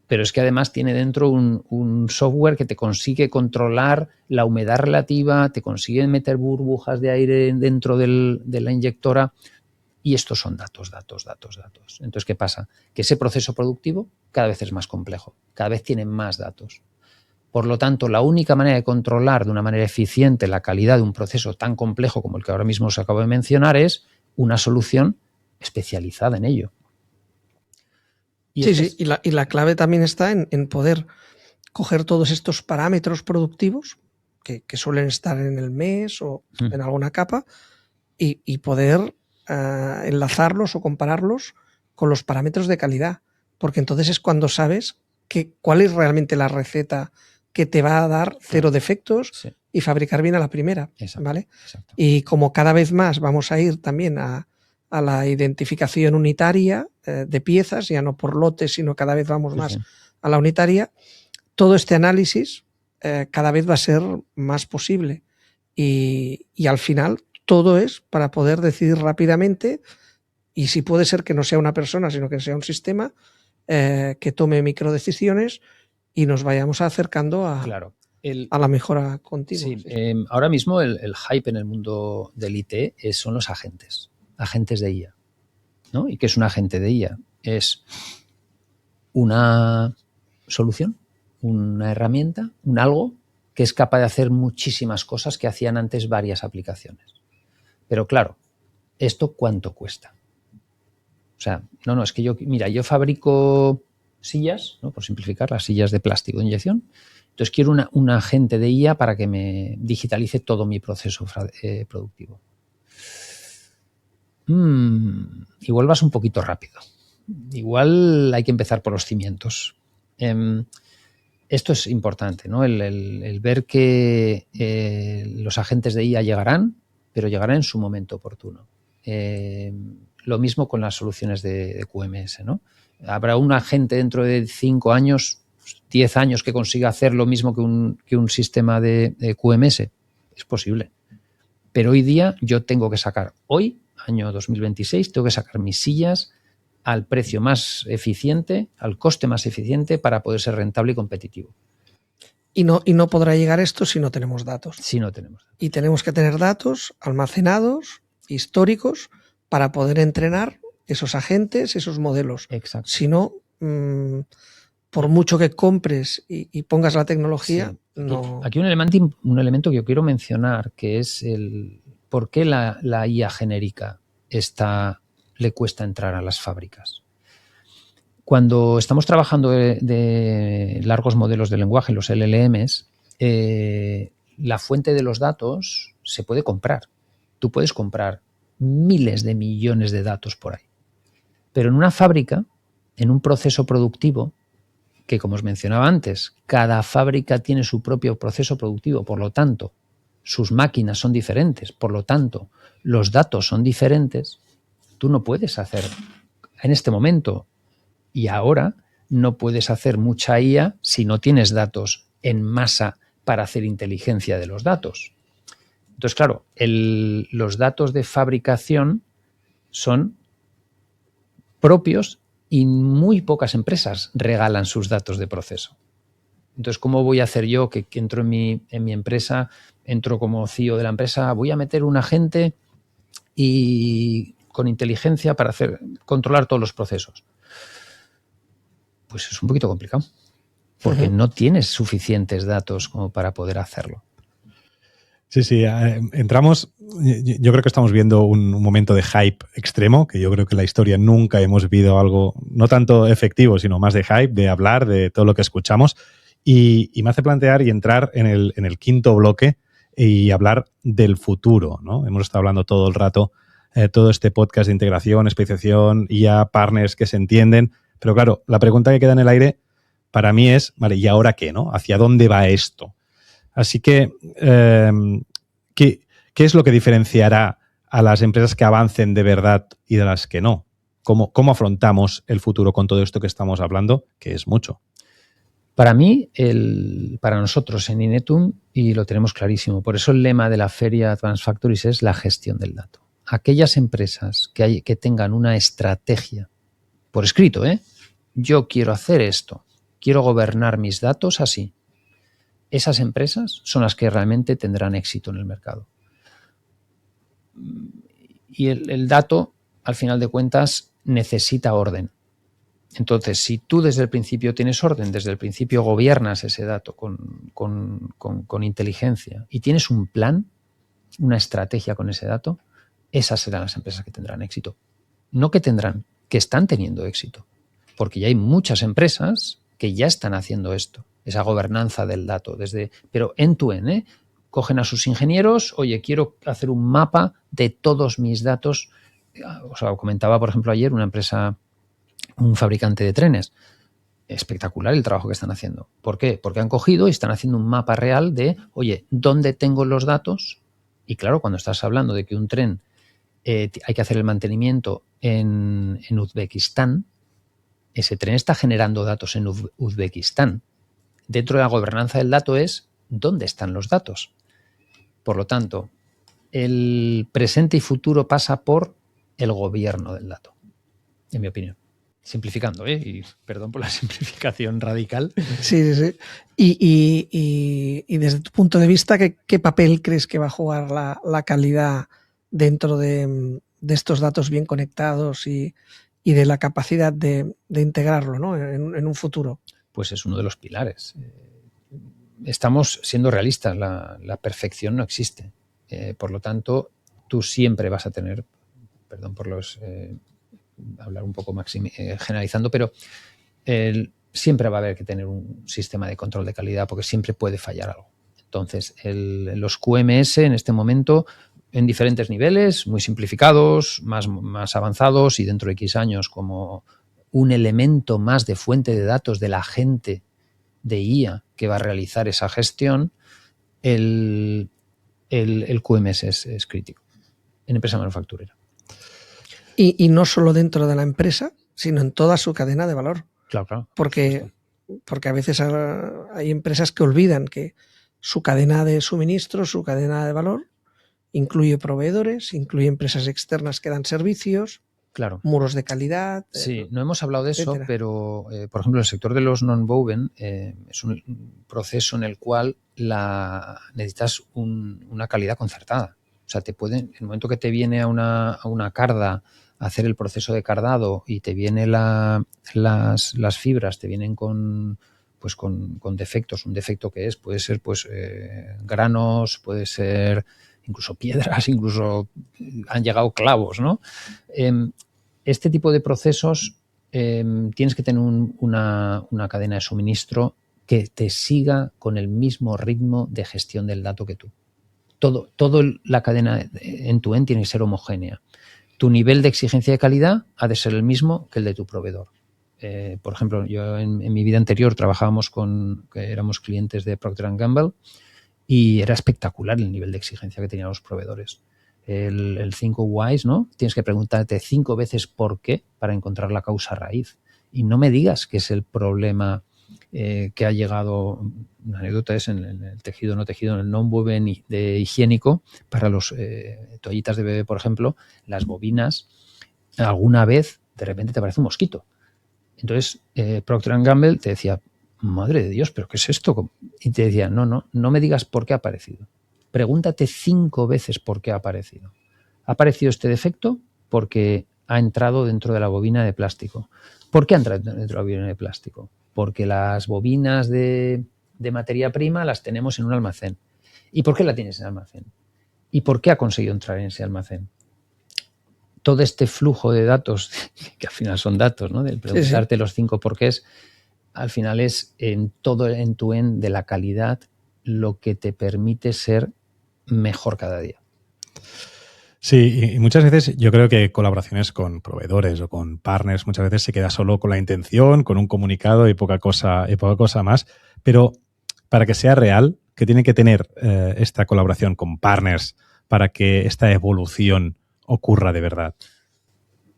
Pero es que además tiene dentro un software que te consigue controlar la humedad relativa, te consigue meter burbujas de aire dentro de la inyectora. Y estos son datos. Entonces, ¿qué pasa? Que ese proceso productivo cada vez es más complejo, cada vez tiene más datos. Por lo tanto, la única manera de controlar de una manera eficiente la calidad de un proceso tan complejo como el que ahora mismo os acabo de mencionar es una solución especializada en ello. Sí, y la clave también está en poder coger todos estos parámetros productivos que suelen estar en el mes o en alguna capa y poder enlazarlos o compararlos con los parámetros de calidad, porque entonces es cuando sabes cuál es realmente la receta que te va a dar cero defectos y fabricar bien a la primera. Exacto, ¿vale? Exacto. Y como cada vez más vamos a ir también a la identificación unitaria de piezas, ya no por lotes, sino cada vez vamos más a la unitaria, todo este análisis cada vez va a ser más posible y al final todo es para poder decidir rápidamente y si puede ser que no sea una persona, sino que sea un sistema que tome microdecisiones y nos vayamos acercando a la mejora continua. Sí. Ahora mismo el hype en el mundo del IT son los agentes de IA, ¿no? ¿Y qué es un agente de IA? Es una solución, una herramienta, un algo que es capaz de hacer muchísimas cosas que hacían antes varias aplicaciones. Pero claro, ¿esto cuánto cuesta? O sea, es que yo fabrico sillas, ¿no? Por simplificar, las sillas de plástico de inyección. Entonces quiero un agente de IA para que me digitalice todo mi proceso productivo. Igual vas un poquito rápido. Igual hay que empezar por los cimientos. Esto es importante, ¿no? El ver que los agentes de IA llegarán, pero llegarán en su momento oportuno. Lo mismo con las soluciones de QMS, ¿no? Habrá un agente dentro de 5 años, 10 años que consiga hacer lo mismo que un sistema de QMS. Es posible. Pero hoy día yo tengo que sacar, hoy, año 2026, tengo que sacar mis sillas al precio más eficiente, al coste más eficiente para poder ser rentable y competitivo. Y no podrá llegar esto si no tenemos datos. Si no tenemos datos. Y tenemos que tener datos almacenados, históricos, para poder entrenar esos agentes, esos modelos. Exacto. Si no, por mucho que compres y pongas la tecnología, no... Aquí un elemento que yo quiero mencionar, que es el por qué la IA genérica le cuesta entrar a las fábricas. Cuando estamos trabajando de largos modelos de lenguaje, los LLMs, la fuente de los datos se puede comprar. Tú puedes comprar miles de millones de datos por ahí. Pero en una fábrica, en un proceso productivo, que como os mencionaba antes, cada fábrica tiene su propio proceso productivo, por lo tanto, sus máquinas son diferentes, por lo tanto, los datos son diferentes, tú no puedes hacer, en este momento y ahora, no puedes hacer mucha IA si no tienes datos en masa para hacer inteligencia de los datos. Entonces, claro, los datos de fabricación son propios y muy pocas empresas regalan sus datos de proceso. Entonces, ¿cómo voy a hacer yo que entro en mi empresa, entro como CEO de la empresa, voy a meter un agente y con inteligencia para controlar todos los procesos? Pues es un poquito complicado, porque no tienes suficientes datos como para poder hacerlo. Sí, entramos, yo creo que estamos viendo un momento de hype extremo, que yo creo que en la historia nunca hemos vivido algo, no tanto efectivo, sino más de hype, de hablar de todo lo que escuchamos. Y me hace plantear y entrar en el quinto bloque y hablar del futuro, ¿no? Hemos estado hablando todo el rato, todo este podcast de integración, especialización, IA, partners que se entienden. Pero claro, la pregunta que queda en el aire para mí es, vale, ¿y ahora qué, no? ¿Hacia dónde va esto? Así que, ¿qué es lo que diferenciará a las empresas que avancen de verdad y de las que no? ¿Cómo afrontamos el futuro con todo esto que estamos hablando, que es mucho? Para mí, para nosotros en Inetum, y lo tenemos clarísimo, por eso el lema de la feria Advanced Factories es la gestión del dato. Aquellas empresas que tengan una estrategia, por escrito, yo quiero hacer esto, quiero gobernar mis datos así, esas empresas son las que realmente tendrán éxito en el mercado. Y el dato, al final de cuentas, necesita orden. Entonces, si tú desde el principio tienes orden, desde el principio gobiernas ese dato con inteligencia y tienes un plan, una estrategia con ese dato, esas serán las empresas que tendrán éxito. No que tendrán, que están teniendo éxito. Porque ya hay muchas empresas que ya están haciendo esto, esa gobernanza del dato, pero end-to-end, cogen a sus ingenieros, oye, quiero hacer un mapa de todos mis datos. O sea, comentaba, por ejemplo, ayer una empresa, un fabricante de trenes. Espectacular el trabajo que están haciendo. ¿Por qué? Porque han cogido y están haciendo un mapa real de, oye, ¿dónde tengo los datos? Y claro, cuando estás hablando de que un tren hay que hacer el mantenimiento en Uzbekistán, ese tren está generando datos en Uzbekistán. Dentro de la gobernanza del dato es dónde están los datos. Por lo tanto, el presente y futuro pasa por el gobierno del dato, en mi opinión. Simplificando, y perdón por la simplificación radical. Sí. Y desde tu punto de vista, ¿qué papel crees que va a jugar la calidad dentro de estos datos bien conectados y de la capacidad de integrarlo, ¿no? en un futuro? Pues es uno de los pilares. Estamos siendo realistas, la perfección no existe. Por lo tanto, tú siempre vas a tener, perdón por los... hablar un poco generalizando, pero siempre va a haber que tener un sistema de control de calidad porque siempre puede fallar algo. Entonces, los QMS en este momento, en diferentes niveles, muy simplificados, más avanzados y dentro de X años como un elemento más de fuente de datos de la gente de IA que va a realizar esa gestión, el QMS es crítico en empresa manufacturera. Y no solo dentro de la empresa, sino en toda su cadena de valor. Claro. Porque a veces hay empresas que olvidan que su cadena de suministro, su cadena de valor, incluye proveedores, incluye empresas externas que dan servicios, claro, muros de calidad. Sí, no hemos hablado de eso, etcétera. pero por ejemplo, el sector de los non-woven es un proceso en el cual necesitas una calidad concertada. O sea, en el momento que te viene a una carda a hacer el proceso de cardado y te viene las fibras, te vienen con defectos. Un defecto que puede ser granos, puede ser incluso piedras, incluso han llegado clavos, ¿no? Este tipo de procesos tienes que tener una cadena de suministro que te siga con el mismo ritmo de gestión del dato que tú. Todo la cadena end-to-end tiene que ser homogénea. Tu nivel de exigencia de calidad ha de ser el mismo que el de tu proveedor. Por ejemplo, yo en mi vida anterior éramos clientes de Procter & Gamble y era espectacular el nivel de exigencia que tenían los proveedores. El 5 whys, ¿no? Tienes que preguntarte 5 veces por qué para encontrar la causa raíz. Y no me digas que es el problema que ha llegado. Una anécdota es en el tejido no tejido, en el non-woven de higiénico para los toallitas de bebé, por ejemplo, las bobinas alguna vez de repente te aparece un mosquito. Entonces Procter & Gamble te decía, madre de Dios, ¿pero qué es esto? Y te decía, no me digas por qué ha aparecido. Pregúntate 5 veces por qué ha aparecido. Ha aparecido este defecto porque ha entrado dentro de la bobina de plástico. ¿Por qué ha entrado dentro de la bobina de plástico? Porque las bobinas de materia prima las tenemos en un almacén. ¿Y por qué la tienes en el almacén? ¿Y por qué ha conseguido entrar en ese almacén? Todo este flujo de datos, que al final son datos, ¿no? Del preguntarte los 5 porqués, al final es en todo el end-to-end de la calidad lo que te permite ser mejor cada día. Sí, y muchas veces yo creo que colaboraciones con proveedores o con partners muchas veces se queda solo con la intención, con un comunicado y poca cosa más. Pero para que sea real, ¿qué tiene que tener esta colaboración con partners para que esta evolución ocurra de verdad?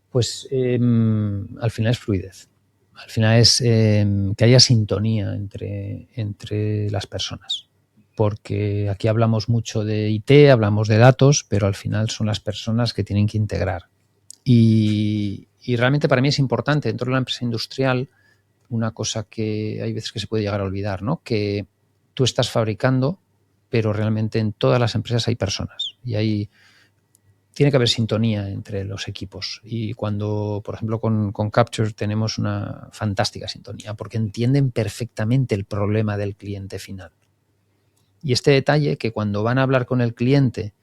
Pues al final es fluidez. Al final es que haya sintonía entre las personas. Porque aquí hablamos mucho de IT, hablamos de datos, pero al final son las personas que tienen que integrar. Y realmente para mí es importante dentro de la empresa industrial una cosa que hay veces que se puede llegar a olvidar, ¿no? Que tú estás fabricando, pero realmente en todas las empresas hay personas y tiene que haber sintonía entre los equipos. Y cuando, por ejemplo, con Capture tenemos una fantástica sintonía porque entienden perfectamente el problema del cliente final. Y este detalle que cuando van a hablar con el cliente,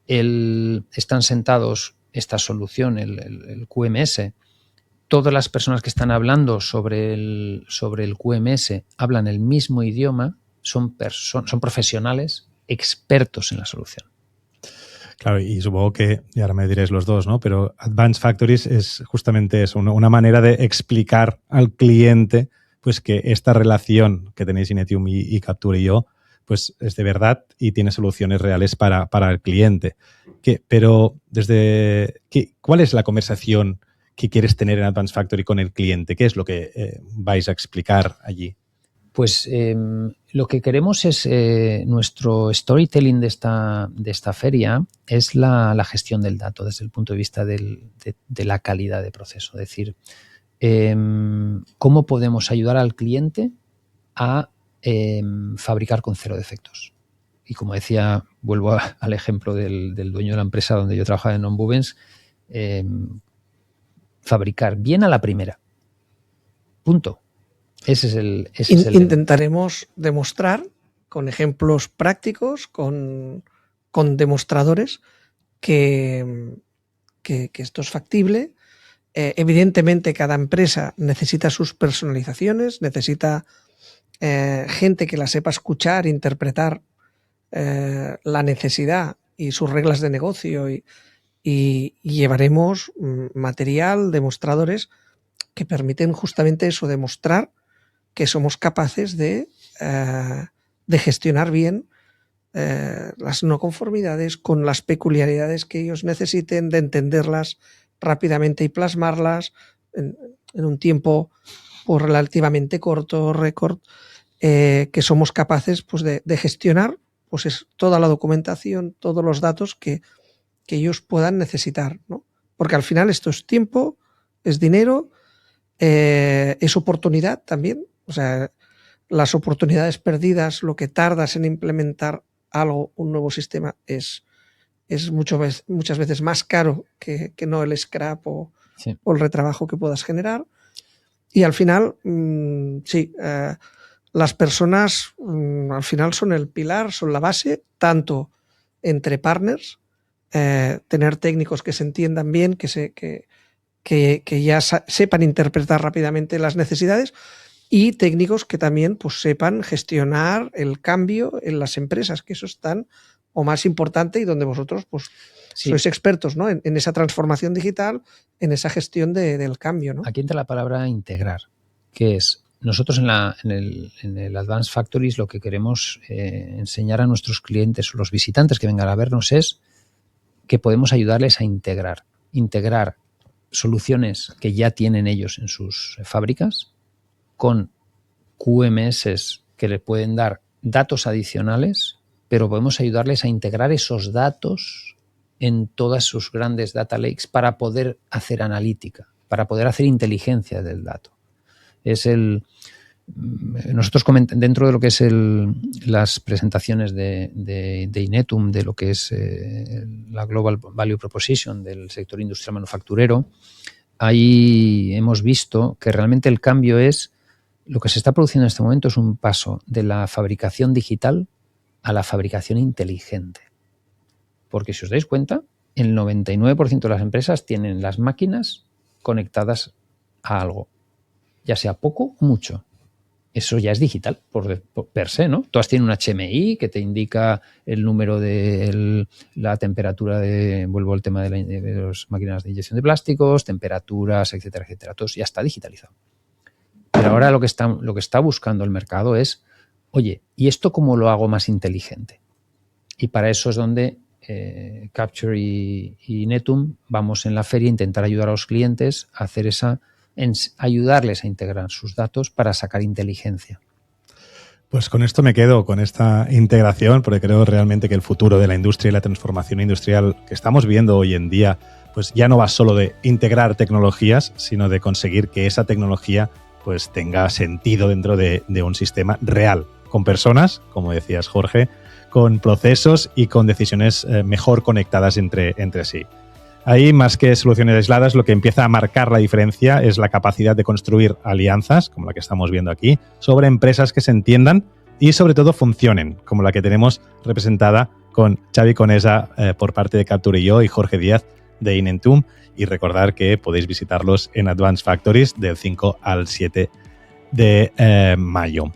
están sentados esta solución, el QMS, todas las personas que están hablando sobre el QMS hablan el mismo idioma, son profesionales expertos en la solución. Claro, y supongo que, y ahora me diréis los dos, ¿no? Pero Advanced Factories es justamente eso, una manera de explicar al cliente pues que esta relación que tenéis Inetium y Capture y yo, pues es de verdad y tiene soluciones reales para el cliente. Pero ¿cuál es la conversación que quieres tener en Advanced Factory con el cliente? ¿Qué es lo que vais a explicar allí? Pues lo que queremos es nuestro storytelling de esta feria es la gestión del dato desde el punto de vista de la calidad de proceso. Es decir, cómo podemos ayudar al cliente a fabricar con 0 defectos. Y como decía, vuelvo al ejemplo del dueño de la empresa donde yo trabajaba en Nonwovens, fabricar bien a la primera. Punto. Ese es el Intentaremos demostrar con ejemplos prácticos, con demostradores que esto es factible. Evidentemente cada empresa necesita sus personalizaciones, necesita gente que la sepa escuchar, interpretar la necesidad y sus reglas de negocio y llevaremos material, demostradores que permiten justamente eso, demostrar que somos capaces de gestionar bien las no conformidades con las peculiaridades que ellos necesiten, de entenderlas rápidamente y plasmarlas en un tiempo pues, relativamente corto, récord, que somos capaces pues, de gestionar pues, es toda la documentación, todos los datos que ellos puedan necesitar, ¿no? Porque al final esto es tiempo, es dinero, es oportunidad también. O sea, las oportunidades perdidas, lo que tardas en implementar algo, un nuevo sistema, es muchas veces más caro que no el scrap o el retrabajo que puedas generar. Y al final, las personas al final son el pilar, son la base, tanto entre partners, tener técnicos que se entiendan bien, que ya sepan interpretar rápidamente las necesidades, y técnicos que también pues, sepan gestionar el cambio en las empresas, que eso es tan o más importante y donde vosotros pues, sois expertos, ¿no? en esa transformación digital, en esa gestión del cambio, ¿no? Aquí entra la palabra integrar, que es nosotros en el Advanced Factories lo que queremos enseñar a nuestros clientes o los visitantes que vengan a vernos es que podemos ayudarles a integrar soluciones que ya tienen ellos en sus fábricas con QMS que le pueden dar datos adicionales, pero podemos ayudarles a integrar esos datos en todas sus grandes data lakes para poder hacer analítica, para poder hacer inteligencia del dato. Nosotros dentro de lo que es las presentaciones de Inetum, de lo que es la Global Value Proposition del sector industrial manufacturero, ahí hemos visto que realmente el cambio lo que se está produciendo en este momento es un paso de la fabricación digital a la fabricación inteligente. Porque si os dais cuenta, el 99% de las empresas tienen las máquinas conectadas a algo, ya sea poco o mucho. Eso ya es digital por per se, ¿no? Todas tienen un HMI que te indica el número de la temperatura vuelvo al tema de las máquinas de inyección de plásticos, temperaturas, etcétera, etcétera. Todo ya está digitalizado. Pero ahora lo que está buscando el mercado es, oye, ¿y esto cómo lo hago más inteligente? Y para eso es donde Capture y Netum vamos en la feria a intentar ayudar a los clientes a hacer ayudarles a integrar sus datos para sacar inteligencia. Pues con esto me quedo, con esta integración, porque creo realmente que el futuro de la industria y la transformación industrial que estamos viendo hoy en día, pues ya no va solo de integrar tecnologías, sino de conseguir que esa tecnología pues tenga sentido dentro de un sistema real, con personas, como decías Jorge, con procesos y con decisiones mejor conectadas entre sí. Ahí, más que soluciones aisladas, lo que empieza a marcar la diferencia es la capacidad de construir alianzas, como la que estamos viendo aquí, sobre empresas que se entiendan y sobre todo funcionen, como la que tenemos representada con Xavi Conesa por parte de Capture y yo y Jorge Díaz de Inetum. Y recordar que podéis visitarlos en Advanced Factories del 5 al 7 de mayo.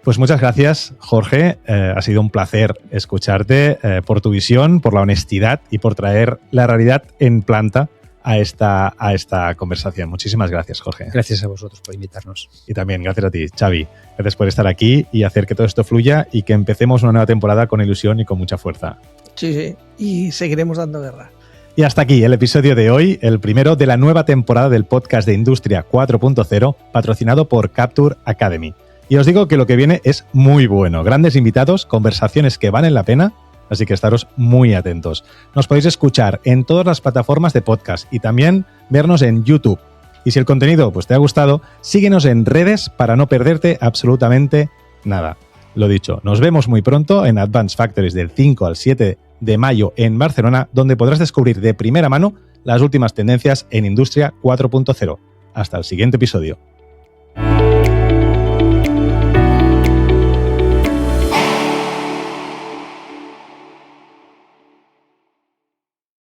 Pues muchas gracias, Jorge. Ha sido un placer escucharte por tu visión, por la honestidad y por traer la realidad en planta a esta conversación. Muchísimas gracias, Jorge. Gracias a vosotros por invitarnos. Y también gracias a ti, Xavi. Gracias por estar aquí y hacer que todo esto fluya y que empecemos una nueva temporada con ilusión y con mucha fuerza. Sí. Y seguiremos dando guerra. Y hasta aquí el episodio de hoy, el primero de la nueva temporada del podcast de Industria 4.0, patrocinado por Capture Academy. Y os digo que lo que viene es muy bueno. Grandes invitados, conversaciones que valen la pena, así que estaros muy atentos. Nos podéis escuchar en todas las plataformas de podcast y también vernos en YouTube. Y si el contenido pues, te ha gustado, síguenos en redes para no perderte absolutamente nada. Lo dicho, nos vemos muy pronto en Advanced Factories del 5 al 7 de mayo en Barcelona, donde podrás descubrir de primera mano las últimas tendencias en Industria 4.0. Hasta el siguiente episodio.